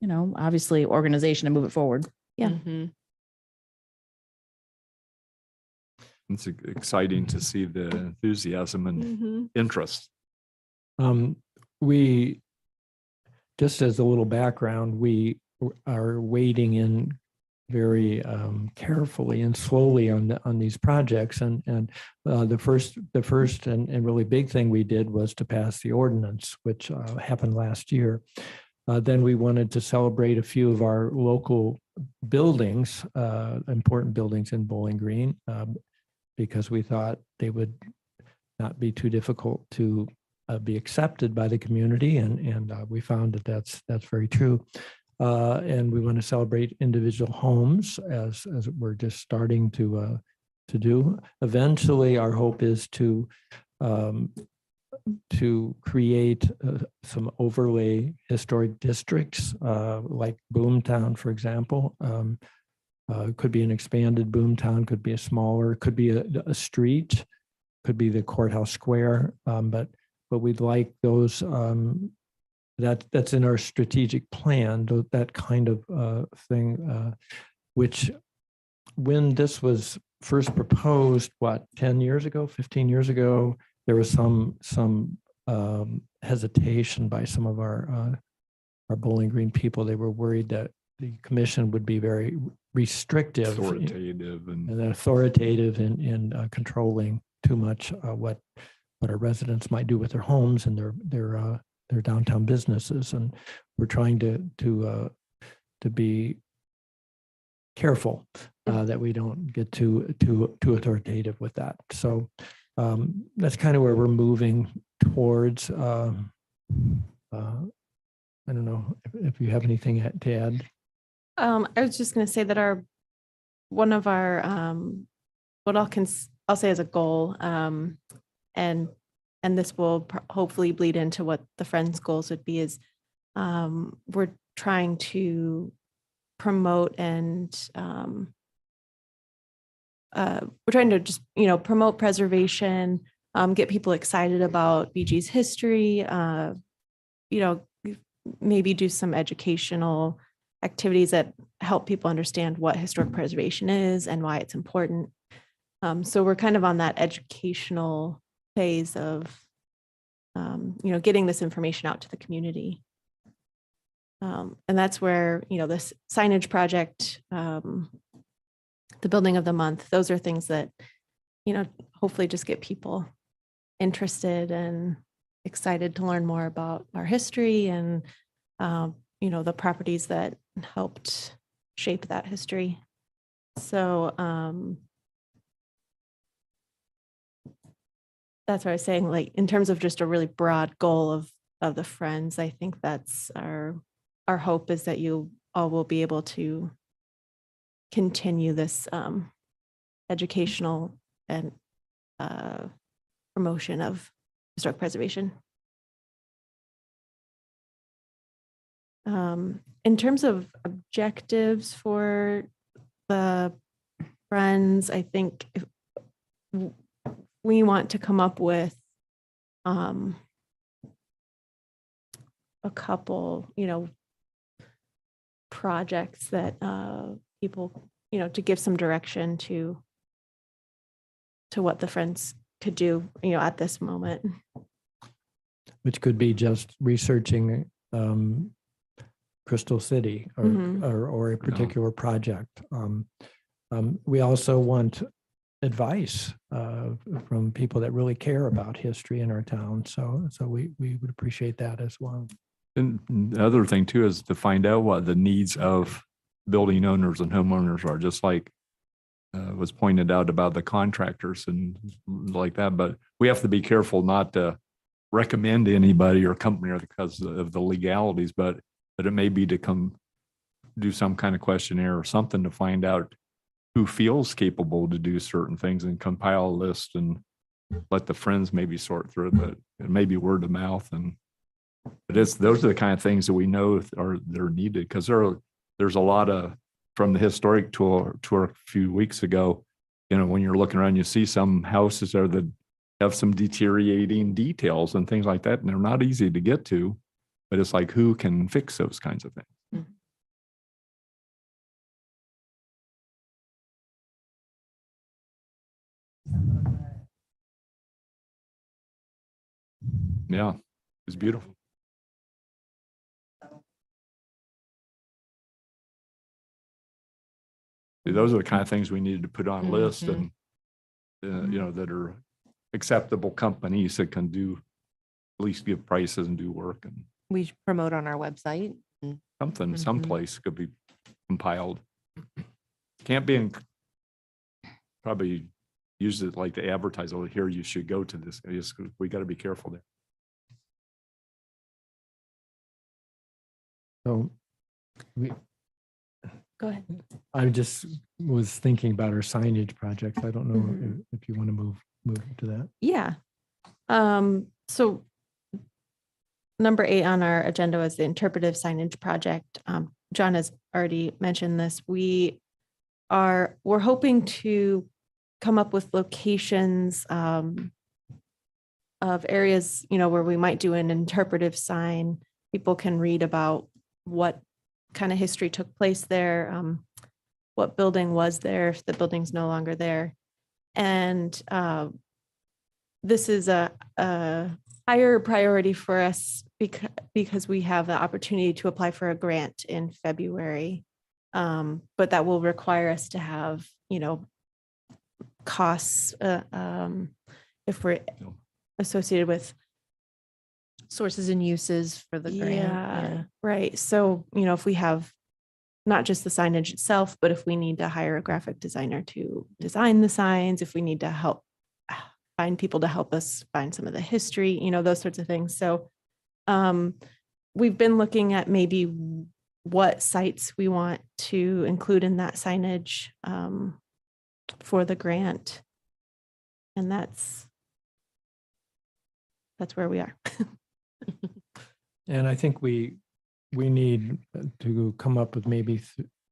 obviously organization and move it forward. Yeah. Mhm. it's exciting to see the enthusiasm and Mhm. interest. We, just as a little background, we are wading in very carefully and slowly on these projects. And the first and really big thing we did was to pass the ordinance, which happened last year. Then we wanted to celebrate a few of our local buildings, important buildings in Bowling Green, because we thought they would not be too difficult to be accepted by the community, and we found that that's very true. And we want to celebrate individual homes as we're just starting to do. Eventually, our hope is to create some overlay historic districts, like Boomtown, for example. Could be an expanded Boomtown, could be a smaller, could be a street, could be the courthouse square, but we'd like those. That's in our strategic plan, that kind of thing, which when this was first proposed, 10 years ago, 15 years ago, there was some hesitation by some of our Bowling Green people. They were worried that the commission would be very restrictive, Authoritative and authoritative in controlling too much what our residents might do with their homes and their downtown businesses. And we're trying to be careful that we don't get too authoritative with that. So that's kind of where we're moving towards. I don't know if you have anything to add. I was just going to say that one of our what I'll say as a goal, and this will hopefully bleed into what the Friends goals would be, is we're trying to promote and we're trying to just promote preservation, get people excited about BG's history, maybe do some educational activities that help people understand what historic preservation is and why it's important. So we're kind of on that educational phase of, getting this information out to the community. And that's where, this signage project, the building of the month, those are things that, hopefully just get people interested and excited to learn more about our history and, the properties that helped shape that history. So that's what I was saying, like in terms of just a really broad goal of the Friends, I think that's our hope, is that you all will be able to continue this educational and promotion of historic preservation. In terms of objectives for the Friends, I think we want to come up with a couple, projects that people, to give some direction to what the Friends could do, at this moment. Which could be just researching Crystal City or, Mhm. or a particular project. We also want advice from people that really care about history in our town. So we would appreciate that as well. And the other thing too is to find out what the needs of building owners and homeowners are, just like was pointed out about the contractors and like that. But we have to be careful not to recommend anybody or company or because of the legalities, but it may be to come do some kind of questionnaire or something to find out who feels capable to do certain things and compile a list and let the Friends maybe sort through it, but it may be word of mouth. And those are the kind of things that we know they're needed, because there's a lot of, from the historic tour a few weeks ago, when you're looking around, you see some houses there that have some deteriorating details and things like that, and they're not easy to get to, but it's like, who can fix those kinds of things? Yeah, it's beautiful. Those are the kind of things we needed to put on a list and, that are acceptable companies that can do, at least give prices and do work, and We promote on our website. something, someplace could be compiled. Can't be in, probably use it like to advertise, oh, here you should go to this. We got to be careful there. So Go ahead. I just was thinking about our signage projects. I don't know if you want to move to that. Yeah. So number 8 on our agenda was the interpretive signage project. John has already mentioned this. We're hoping to come up with locations of areas, where we might do an interpretive sign. People can read about what kind of history took place there, what building was there, if the building's no longer there. And this is a higher priority for us because we have the opportunity to apply for a grant in February. But that will require us to have, costs if we're associated with Sources and uses for the grant. yeah, right. So, if we have not just the signage itself, but if we need to hire a graphic designer to design the signs, if we need to find people to help us find some of the history, those sorts of things. So we've been looking at maybe what sites we want to include in that signage for the grant. And that's where we are. And I think we need to come up with maybe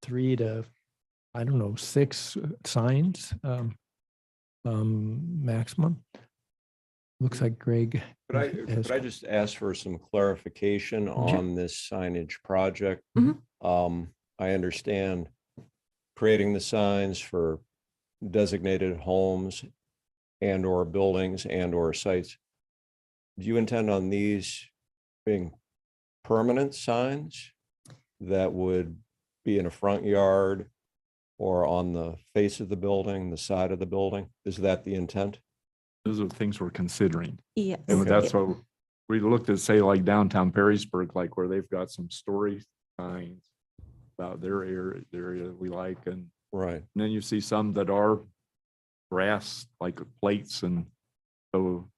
3 to, 6 signs maximum. Looks like Greg. Could I just ask for some clarification on this signage project? I understand creating the signs for designated homes and or buildings and or sites. Do you intend on these being permanent signs that would be in a front yard or on the face of the building, the side of the building? Is that the intent? Those are things we're considering. Yes. And that's what we looked at, say, like downtown Perrysburg, like where they've got some story signs about their area we like. And then you see some that are brass, like plates. And so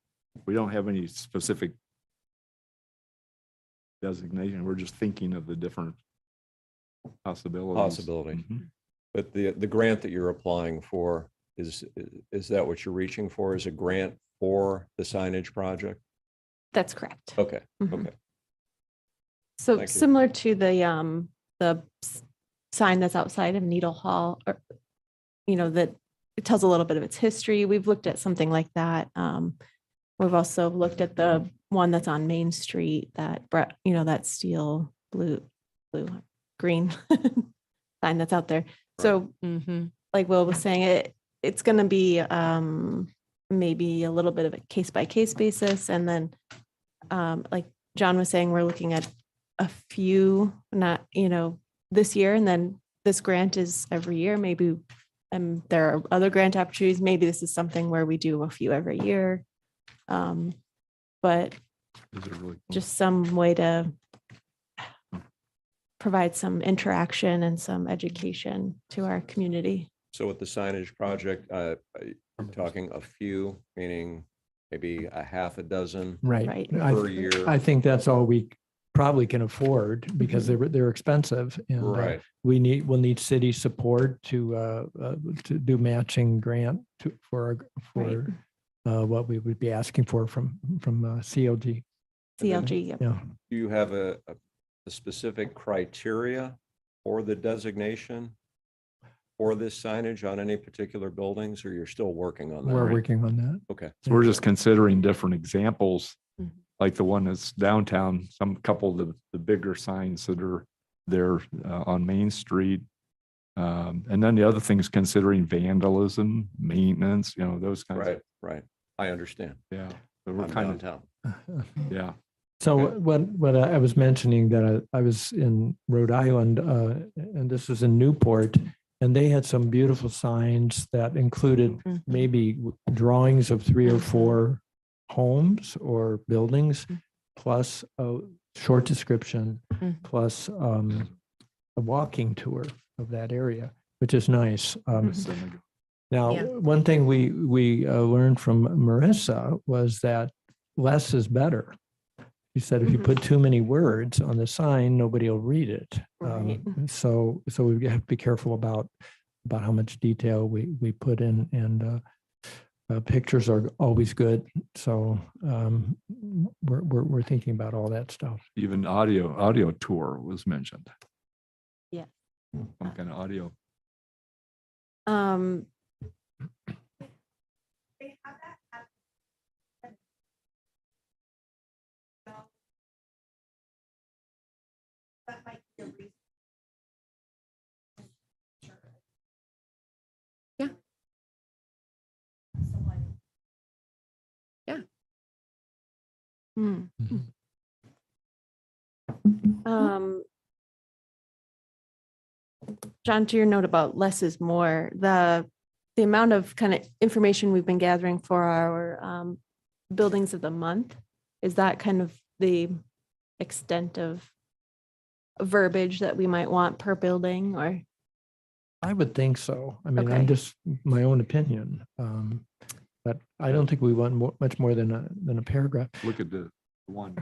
we don't have any specific designation. We're just thinking of the different possibilities. But the grant that you're applying for, is that what you're reaching for? Is a grant for the signage project? That's correct. Okay. Okay. So Thank you. similar to the sign that's outside of Needle Hall, or that it tells a little bit of its history. We've looked at something like that. We've also looked at the one that's on Main Street, that steel blue, green sign that's out there. So Mhm. like Will was saying, it's going to be maybe a little bit of a case by case basis. And then like John was saying, we're looking at a few, not, this year, and then this grant is every year. Maybe there are other grant opportunities. Maybe this is something where we do a few every year. But Is it really cool? just some way to provide some interaction and some education to our community. So with the signage project, I'm talking a few, meaning maybe a half a dozen Right. Right. per year. I think that's all we probably can afford because they're expensive. And Right. we'll need city support to do matching grant for what we would be asking for from CLG. CLG, yep. Yeah. Do you have a specific criteria for the designation for this signage on any particular buildings, or you're still working on that? We're working on that. Okay. So we're just considering different examples, Mhm. like the one that's downtown, couple of the bigger signs that are there on Main Street. And then the other things considering vandalism, maintenance, those kinds of, Right. I understand. yeah. So we're I'm kind of, downtown. yeah. So what I was mentioning that I was in Rhode Island, and this was in Newport, and they had some beautiful signs that included maybe drawings of 3 or 4 homes or buildings, plus a short description, plus a walking tour of that area, which is nice. Now, Yeah. one thing we learned from Marissa was that less is better. She said, if you put too many words on the sign, nobody will read it. Right. So we have to be careful about how much detail we put in, and pictures are always good. So we're thinking about all that stuff. Even audio tour was mentioned. Yeah. Some kind of audio. Yeah. Yeah. Mm. John, to your note about less is more, the amount of kind of information we've been gathering for our buildings of the month, is that kind of the extent of verbiage that we might want per building, or? I would think so. I mean, Okay. I'm just my own opinion. But I don't think we want much more than a paragraph. Look at the one.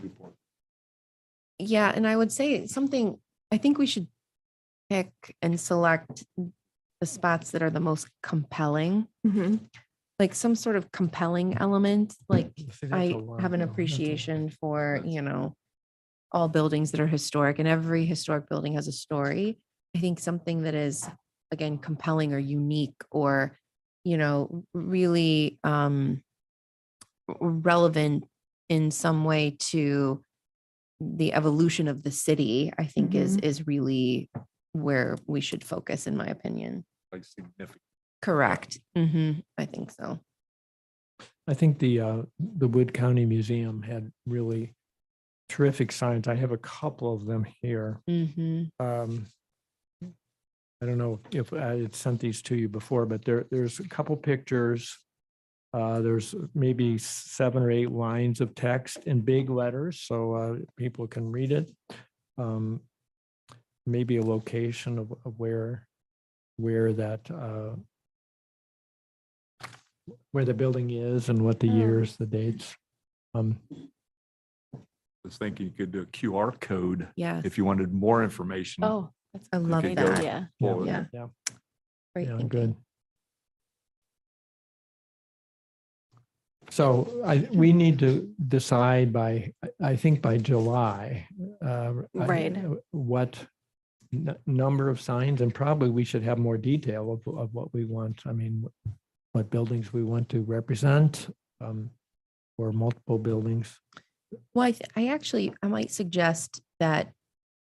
Report. Yeah, and I would say something, I think we should pick and select the spots that are the most compelling, like some sort of compelling element. Like See, that's I a lot. have an No, that's a- appreciation for, all buildings that are historic, and every historic building has a story. I think something that is, again, compelling or unique or, really relevant in some way to the evolution of the city, I think is really where we should focus, in my opinion. Like significant. Correct. I think so. I think the Wood County Museum had really terrific signs. I have a couple of them here. I don't know if I had sent these to you before, but there's a couple pictures. There's maybe 7 or 8 lines of text in big letters, so people can read it. Maybe a location of where that where the building is and what the years, the dates. I was thinking you could do a QR code Yes. if you wanted more information. Oh, that's I love great that. idea. Forward. Yeah. Yeah, Great yeah, thinking. good. So we need to decide I think by July. Right. What number of signs, and probably we should have more detail of what we want. I mean, what buildings we want to represent, or multiple buildings. Well, I might suggest that,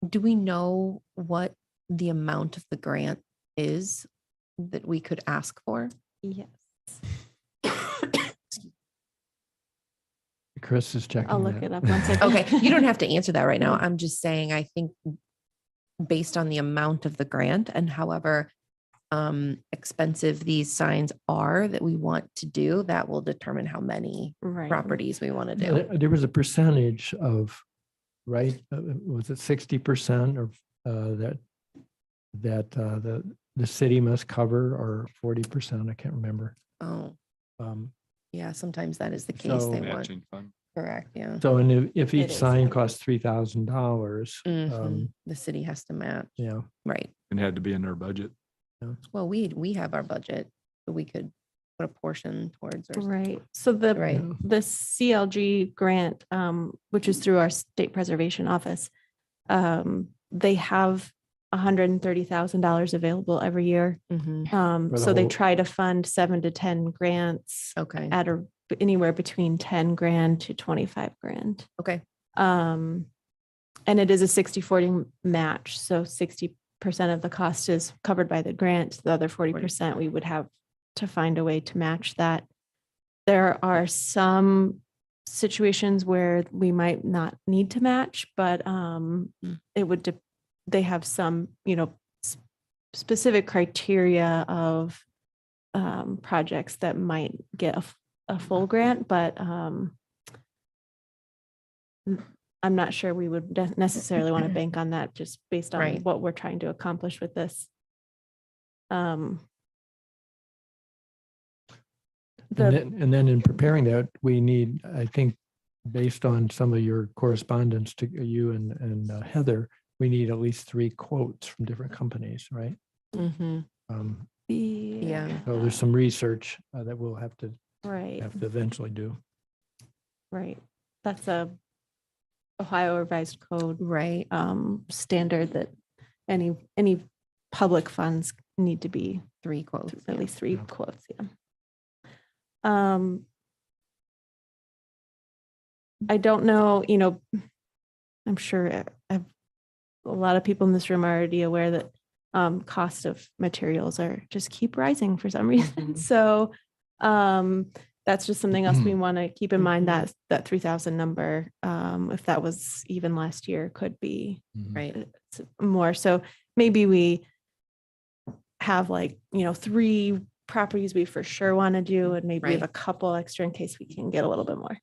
do we know what the amount of the grant is that we could ask for? Yes. Chris is checking. I'll look that. it up one second. Okay, you don't have to answer that right now. I'm just saying, I think based on the amount of the grant and however expensive these signs are that we want to do, that will determine how many Right. properties we want to do. There was a percentage of, right, was it 60% or that the city must cover, or 40%? I can't remember. Oh, Um, yeah, sometimes that is the case. So- They want, Matching fund. correct, yeah. So, and if It each is, sign yeah. costs $3,000, Mhm. The city has to match, yeah. right? It had to be in their budget. Well, we have our budget, so we could put a portion towards or Right. So the Right. the CLG grant, which is through our state preservation office, they have $130,000 available every year. Mhm. For the So they whole- try to fund 7 to 10 grants Okay, at anywhere between 10 grand to 25 grand. okay, And it is a 60-40 match. So 60% of the cost is covered by the grant. The other 40% we would have to find a way to match that. There are some situations where we might not need to match, but it would, they have some, specific criteria of projects that might get a full grant, but I'm not sure we would necessarily want to bank on that just based on Right. what we're trying to accomplish with this. And then in preparing that, we need, I think, based on some of your correspondence to you and Heather, we need at least 3 quotes from different companies, right? Mhm. Yeah. So there's some research that we'll have to Right, eventually do. right. That's a Ohio Revised Code Right, standard that any public funds need to be 3 quotes. at yeah. least 3 Yeah. quotes, yeah. I don't know, I'm sure a lot of people in this room are already aware that cost of materials are just keep rising for some reason. Mhm. So that's just something else we want to keep in mind, Mhm. that 3,000 number, if that was even last year, could be Right, more. So maybe we have 3 properties we for sure want to do, and maybe we have Right. a couple extra in case we can get a little bit more.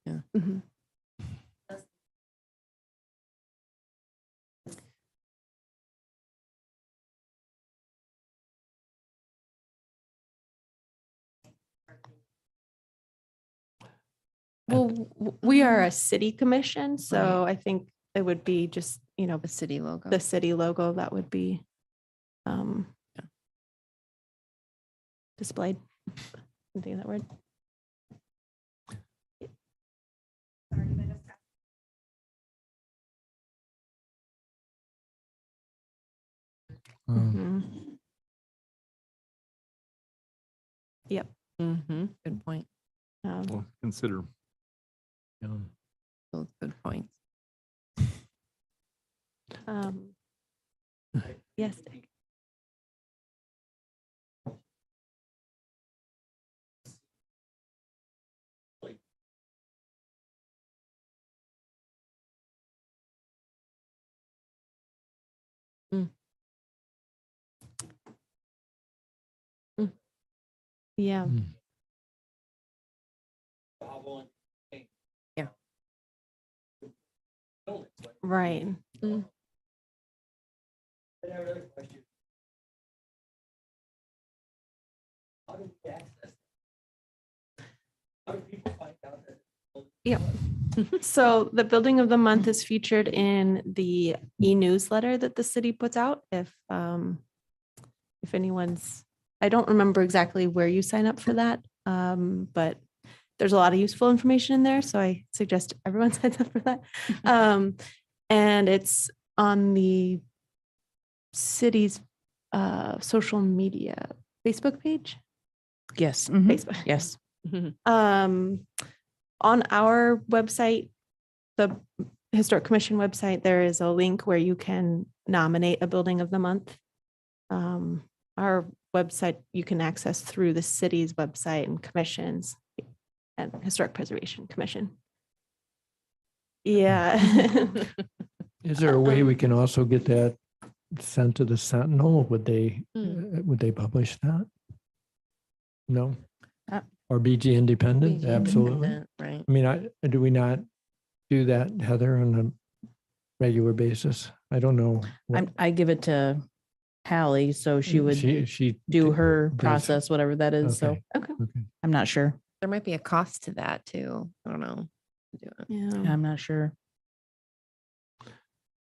Yeah. Mhm. Well, we are a city commission, so I think it would be just, the city logo. the city logo that would be displayed. Can think of that word. Mhm. Yep. Good point. Well, consider. Those good points. Yes, Dick. Yeah. Yeah. Right. Yep. So the building of the month is featured in the e-newsletter that the city puts out. If anyone's, I don't remember exactly where you sign up for that, but there's a lot of useful information in there. So I suggest everyone signs up for that. And it's on the city's social media Facebook page. Yes. Facebook. Yes. On our website, the Historic Commission website, there is a link where you can nominate a building of the month. Our website, you can access through the city's website and commissions and Historic Preservation Commission. Yeah. Is there a way we can also get that sent to the Sentinel? Would they publish that? No? Uh, Or BG Independent? BG Absolutely. Independent, Right. I mean, do we not do that, Heather, on a regular basis? I don't know. I give it to Hallie, so she would She do her does- process, whatever that is. So Okay. Okay. I'm not sure. There might be a cost to that too. I don't know. Do it. Yeah. I'm not sure.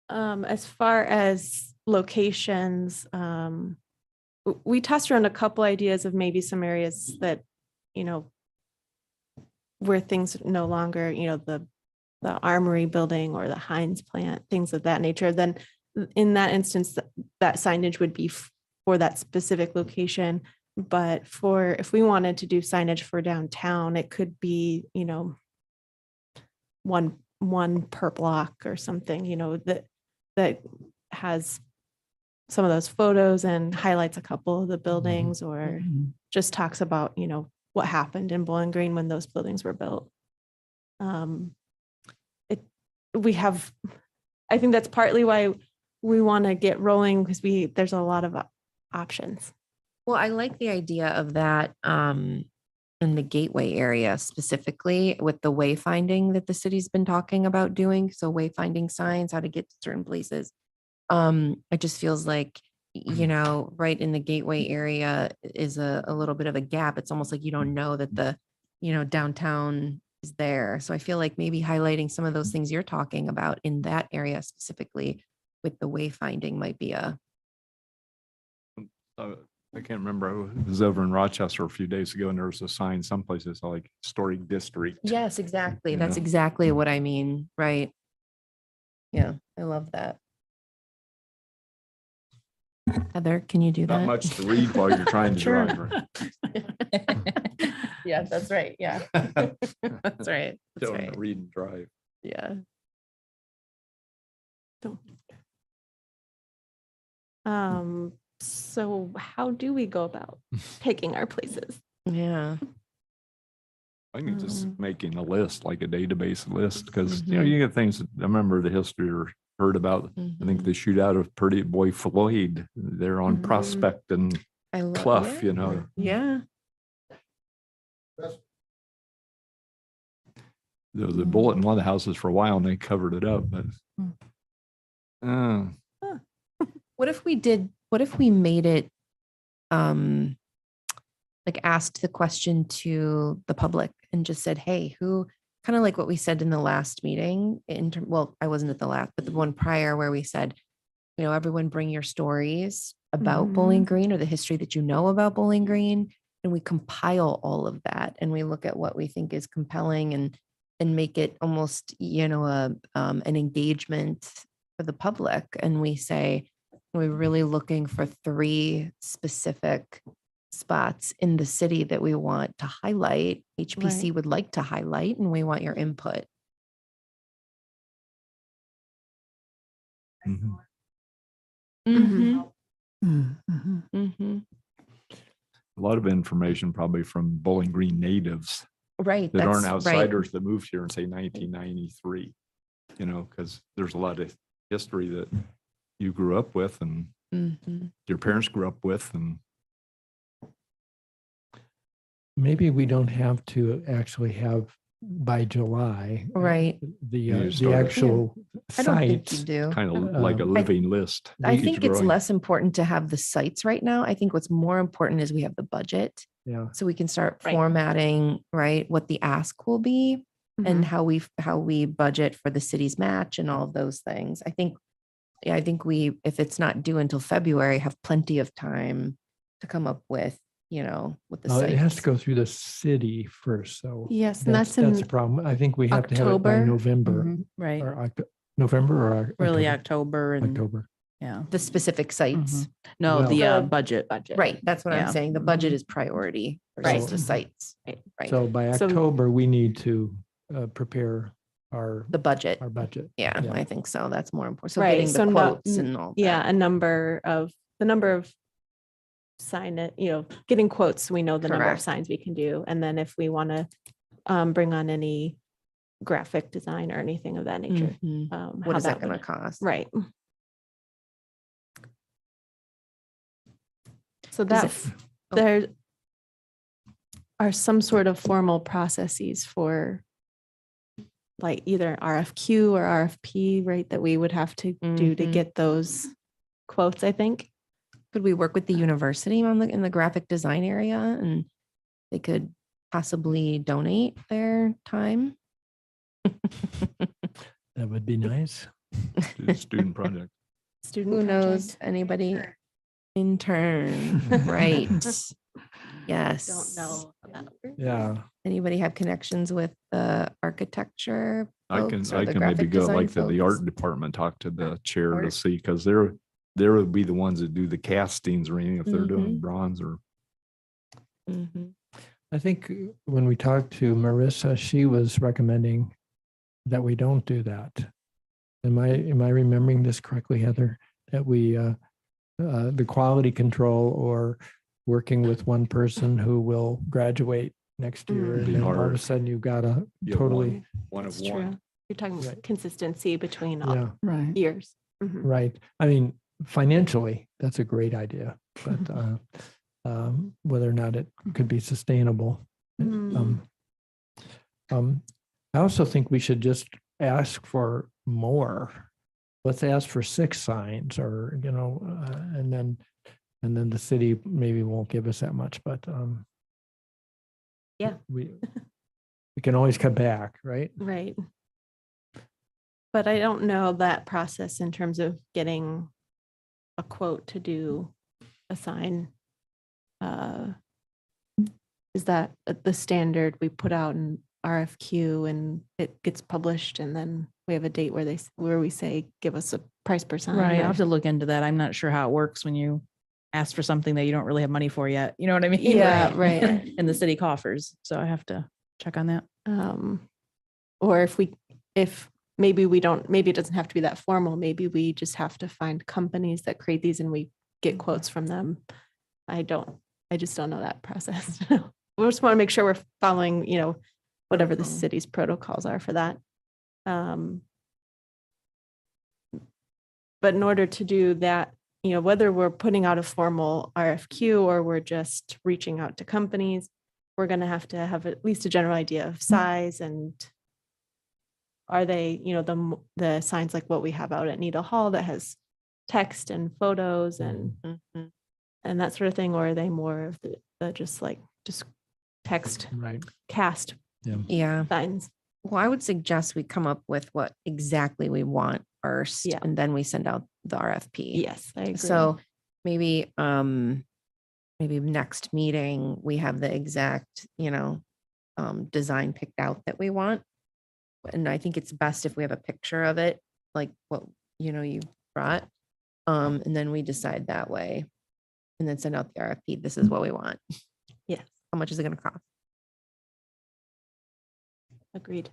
As far as locations, we tossed around a couple ideas of maybe some areas that, where things no longer, the Armory building or the Heinz plant, things of that nature. Then in that instance, that signage would be for that specific location. But if we wanted to do signage for downtown, it could be, one per block or something, that has some of those photos and highlights a couple of the buildings or just talks about, what happened in Bowling Green when those buildings were built. I think that's partly why we want to get rolling, because there's a lot of options. Well, I like the idea of that in the Gateway area specifically with the wayfinding that the city's been talking about doing. So wayfinding signs, how to get to certain places. It just feels like, right in the Gateway area is a little bit of a gap. It's almost like you don't know that the, downtown is there. So I feel like maybe highlighting some of those things you're talking about in that area specifically with the wayfinding might be I can't remember. I was over in Rochester a few days ago and there was a sign some places like historic district. Yes, exactly. That's Yeah. exactly what I mean. Right. Yeah, I love that. Heather, can you do Not that? much to read while you're trying to Sure. drive. Right? Yeah, that's right. Yeah. That's right. That's Tell them right. to read and drive. Yeah. So how do we go about picking our places? Yeah. I think just Mhm. making a list, like a database list, because Mhm. you get things that I remember the history or heard about. I think Mhm. the shootout of Pretty Boy Floyd, they're on Mhm. Prospect and I love Clough, yeah. Yeah. there was a bullet in one of the houses for a while and they covered it up, but What if we made it like asked the question to the public and just said, hey, who kind of like what we said in the last meeting well, I wasn't at the last, but the one prior where we said, everyone bring your stories about Bowling Green or the history that you know about Bowling Green. And we compile all of that and we look at what we think is compelling and make it almost, an engagement for the public. And we say, we're really looking for 3 specific spots in the city that we want to highlight. HPC Right. would like to highlight, and we want your input. mhm. Mhm. A lot of information probably from Bowling Green natives Right. that aren't that's right. outsiders that moved here in say 1993, because there's a lot of history that you grew up with and Mhm. your parents grew up with. And Maybe we don't have to actually have by July. Right. You The start it. actual I don't think you sites. do. kind of like a living list. I Keeps think it's growing. less important to have the sites right now. I think what's more important is we have the budget. Yeah. So we can start Right. formatting, right, what the ask will be and how we budget for the city's match and all of those things. I think we, if it's not due until February, have plenty of time to come up with, with the It has to sites. go through the city first, so. Yes, and that's That's in a problem. I think we have to have it by October. November Mhm. Right. or November or Really October? October and October. yeah. The specific sites. No, Well- the The budget. Right. That's what I'm Yeah. saying. The budget is priority versus Right. the sites. Right. So by So- October, we need to prepare The budget. our budget. Yeah, Yeah. I think so. That's more important. So Right, getting so the not- quotes and all Yeah, that. the number of sign it, getting quotes, we know the number of Correct. signs we can do. And then if we want to bring on any graphic design or anything of that nature. Mhm. What What is that going to cost? Right. So Does that it- oh. there are some sort of formal processes for like either RFQ or RFP, right? That we would have to do to Mhm. get those quotes, I think. Could we work with the university in the graphic design area, and they could possibly donate their time? That would be nice. Student project. Student Who knows? project. Anybody? Intern, right? Yes. Don't know. how that works. Yeah. Anybody have connections with the architecture? I can folks or the maybe graphic go design like to the folks? art department, talk to the chair to Art. see, because there would be the ones that do the castings or anything if they're doing bronze or. Mhm. I think when we talked to Marissa, she was recommending that we don't do that. Am I remembering this correctly, Heather? That we, the quality control or working with one person who will graduate next year, and Be then all of a hard. sudden you've got to get totally, one of That's true. one. You're talking about Right. consistency between all yeah, Right. years. Mhm. right. I mean, financially, that's a great idea, but whether or not it could be sustainable. Mm. I also think we should just ask for more. Let's ask for 6 signs or, and then the city maybe won't give us that much, but Yeah. we can always come back, right? Right. But I don't know that process in terms of getting a quote to do a sign. Is that the standard we put out in RFQ and it gets published and then we have a date where we say, give us a price per sign? Right. I'll or- have to look into that. I'm not sure how it works when you ask for something that you don't really have money for yet. You know what I mean? Yeah, right. In the city coffers. So I have to check on that. Or if maybe we don't, maybe it doesn't have to be that formal. Maybe we just have to find companies that create these and we get quotes from them. I just don't know that process. We just want to make sure we're following, whatever the city's protocols are for that. But in order to do that, whether we're putting out a formal RFQ or we're just reaching out to companies, we're going to have at least a general idea of size and are they, the signs like what we have out at Needle Hall that has text and photos and that sort of thing, or are they more of the just text Right. cast Yeah. signs? Well, I would suggest we come up with what exactly we want first, Yeah. and then we send out the RFP. Yes, I agree. So maybe next meeting, we have the exact, design picked out that we want. And I think it's best if we have a picture of it, like what, you brought. And then we decide that way and then send out the RFP. This is what we want. Yes, How much is it going to cost? agreed.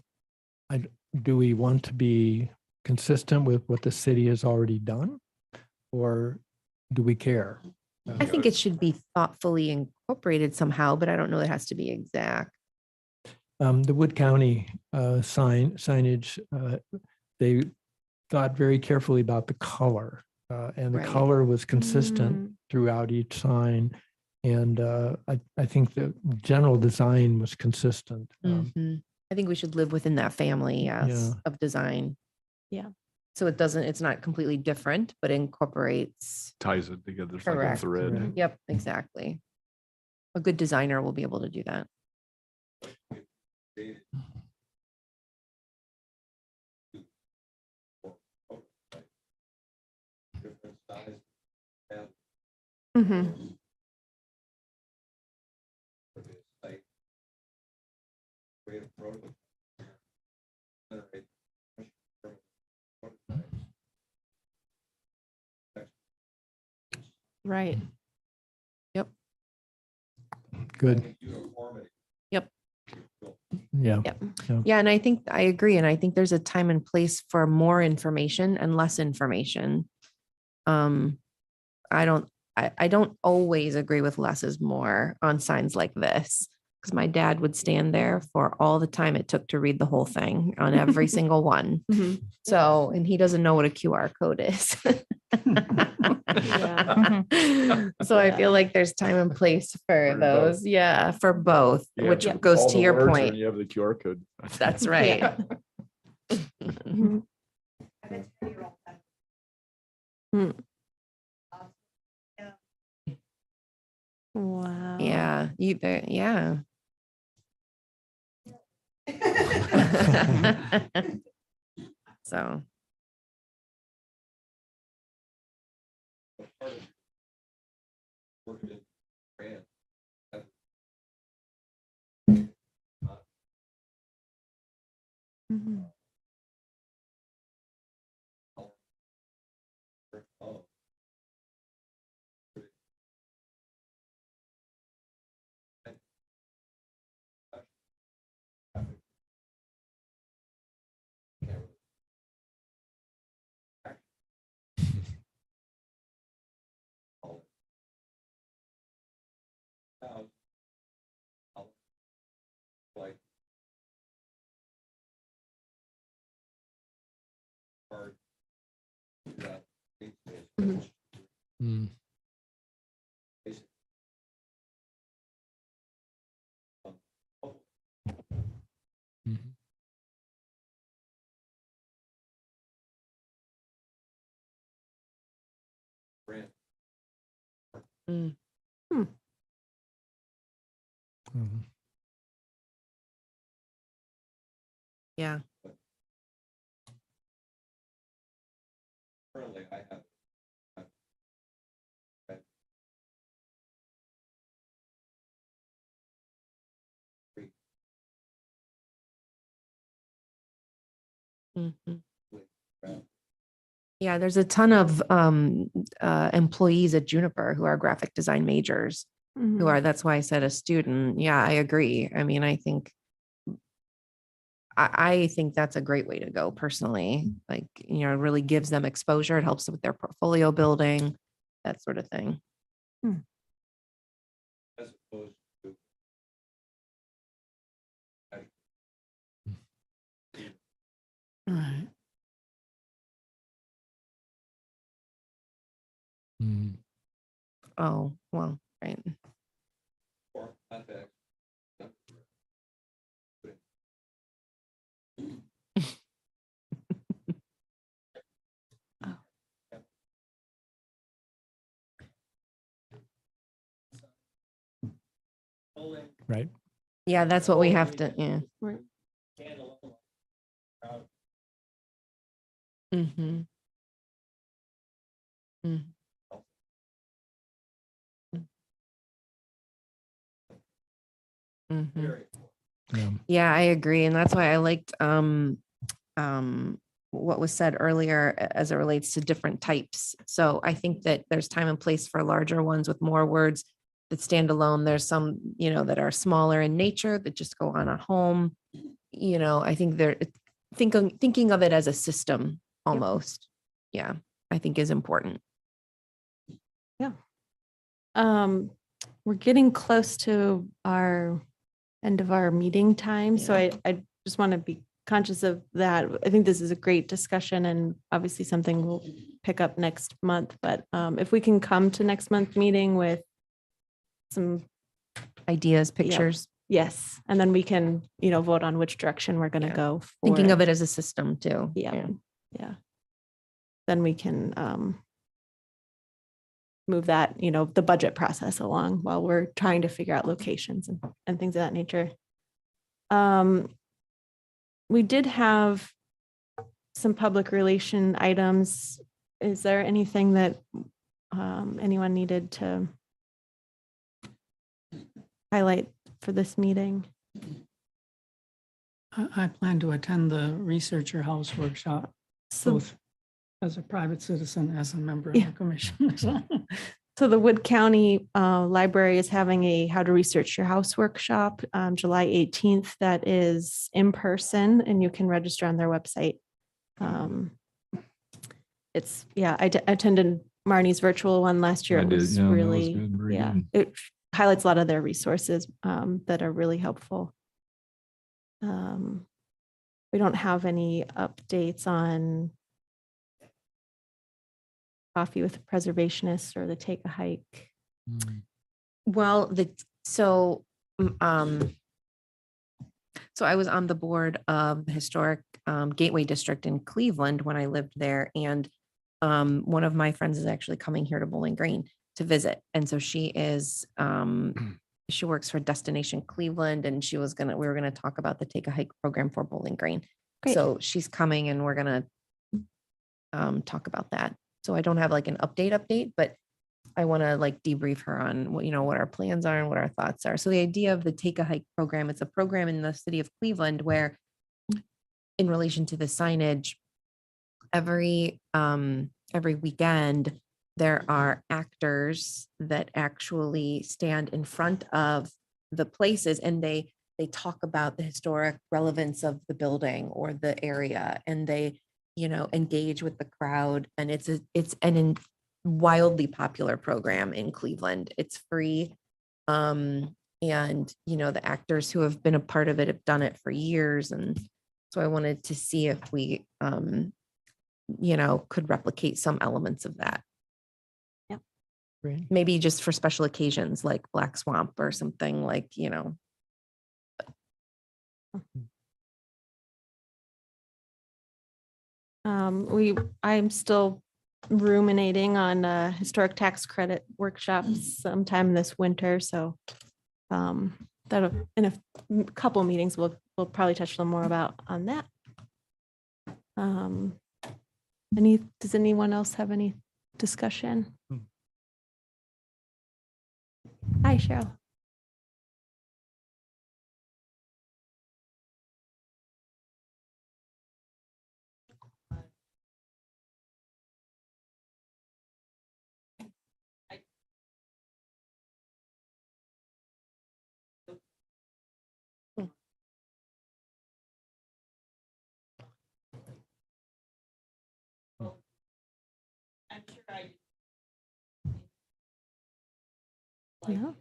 Do we want to be consistent with what the city has already done? Or do we care? I think it should be thoughtfully incorporated somehow, but I don't know that it has to be exact. The Wood County signage, they thought very carefully about the color. And the Right. color was consistent Mm. throughout each sign. And I think the general design was consistent. Mhm. I think we should live within that family, yes, Yeah. of design. Yeah. So it's not completely different, but incorporates. Ties it together. It's like a Correct. thread. Correct. Yep, exactly. A good designer will be able to do that. Mhm. Right. Yep. Good. Yep. Yeah. Yep. Yeah, and I think I agree. And I think there's a time and place for more information and less information. I don't always agree with less is more on signs like this. Because my dad would stand there for all the time it took to read the whole thing on every single one. Mhm. So, and he doesn't know what a QR code is. So I feel like there's time and place for For those. both. Yeah, for both, You which have to- goes all to the your words, or point. You have the QR code. That's right. Mhm. Hmm. Wow. Yeah, yeah. So. Mhm. Mhm. Mm. Mhm. Mm. Mhm. Yeah. Mhm. Yeah, there's a ton of employees at Juniper who are graphic design majors who Mhm. are, that's why I said a student. Yeah, I agree. I mean, I think that's a great way to go personally. Like, it really gives them exposure. It helps with their portfolio building, that sort of thing. Right. Mm. Oh, well, right. Right. Yeah, that's what we have to, yeah. Right. Mm-hmm. Mm-hmm. Yeah. Yeah, I agree. And that's why I liked what was said earlier as it relates to different types. So I think that there's time and place for larger ones with more words that stand alone. There's some, that are smaller in nature that just go on a home. I think thinking of it as a system almost. Yeah, I think is important. We're getting close to our end of our meeting time. So I just want to be conscious of that. I think this is a great discussion and obviously something we'll pick up next month. But if we can come to next month's meeting with some Ideas, pictures, yes, and then we can, vote on which direction we're going to Yeah. go. thinking of it as a system too. Yeah. Then we can move that, the budget process along while we're trying to figure out locations and things of that nature. We did have some public relation items. Is there anything that anyone needed to highlight for this meeting? I plan to attend the Researcher House workshop, So both as a private citizen, as a member of Yeah. the commission. So So the Wood County Library is having a How to Research Your House workshop, July 18th. That is in person, and you can register on their website. I attended Marnie's virtual one last year. I It did, was yeah, that was really, good, very yeah, good. it highlights a lot of their resources that are really helpful. We don't have any updates on Coffee with a Preservationist or the Take a Hike. Well, so I was on the board of the historic Gateway District in Cleveland when I lived there, and one of my friends is actually coming here to Bowling Green to visit, and so she is she works for Destination Cleveland, and we were gonna talk about the Take a Hike program for Bowling Green. Great. So she's coming, and we're gonna talk about that. So I don't have like an update, but I want to like debrief her on what our plans are and what our thoughts are. So the idea of the Take a Hike program, it's a program in the city of Cleveland where, in relation to the signage, every weekend there are actors that actually stand in front of the places, and they talk about the historic relevance of the building or the area, and they engage with the crowd. And it's an wildly popular program in Cleveland. It's free. And the actors who have been a part of it have done it for years. And so I wanted to see if we could replicate some elements of that. Yep. Great. Maybe just for special occasions like Black Swamp or something like, I'm still ruminating on historic tax credit workshops sometime this winter. So that'll, in a couple meetings, we'll probably touch a little more about on that. Does anyone else have any discussion? Hi, Cheryl. Yeah.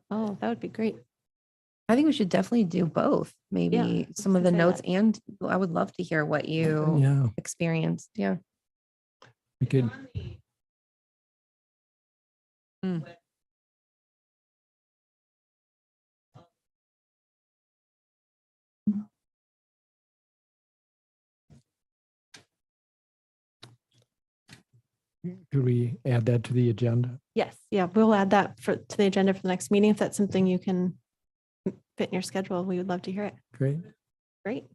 Oh, that would be great. I think we should definitely do both. Maybe Yeah, some of I was the gonna notes, say and I would love to hear what you Yeah, experienced. Yeah. we could. Could we add that to the agenda? Yes, yeah, we'll add that to the agenda for the next meeting. If that's something you can fit in your schedule, we would love to hear it. Great. Great.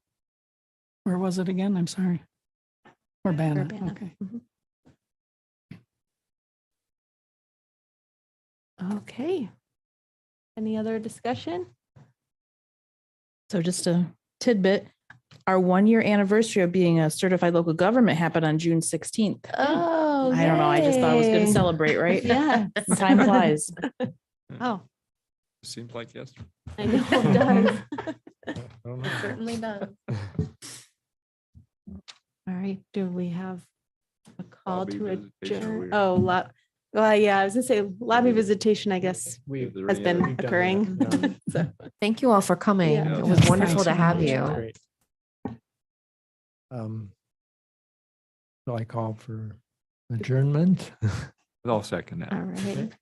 Where was it again? I'm sorry. Urbana. Urbana. Okay. Mhm. Okay. Any other discussion? So just a tidbit, our 1-year anniversary of being a certified local government happened on June 16th. Oh, I don't know. I just thought I was going yay. to celebrate, right? Yes. Time flies. Oh, Seems like yesterday. I know it does. It certainly does. All right, do we have a call Lobby to visitation adjourn? weird. Oh, well, yeah, I was gonna say lobby visitation, I guess, has been we've done occurring. that, yeah. So, Thank you all for coming. Yeah. It was Yes, wonderful thanks to so have much. you. Great. So I call for adjournment. I'll second that. all right.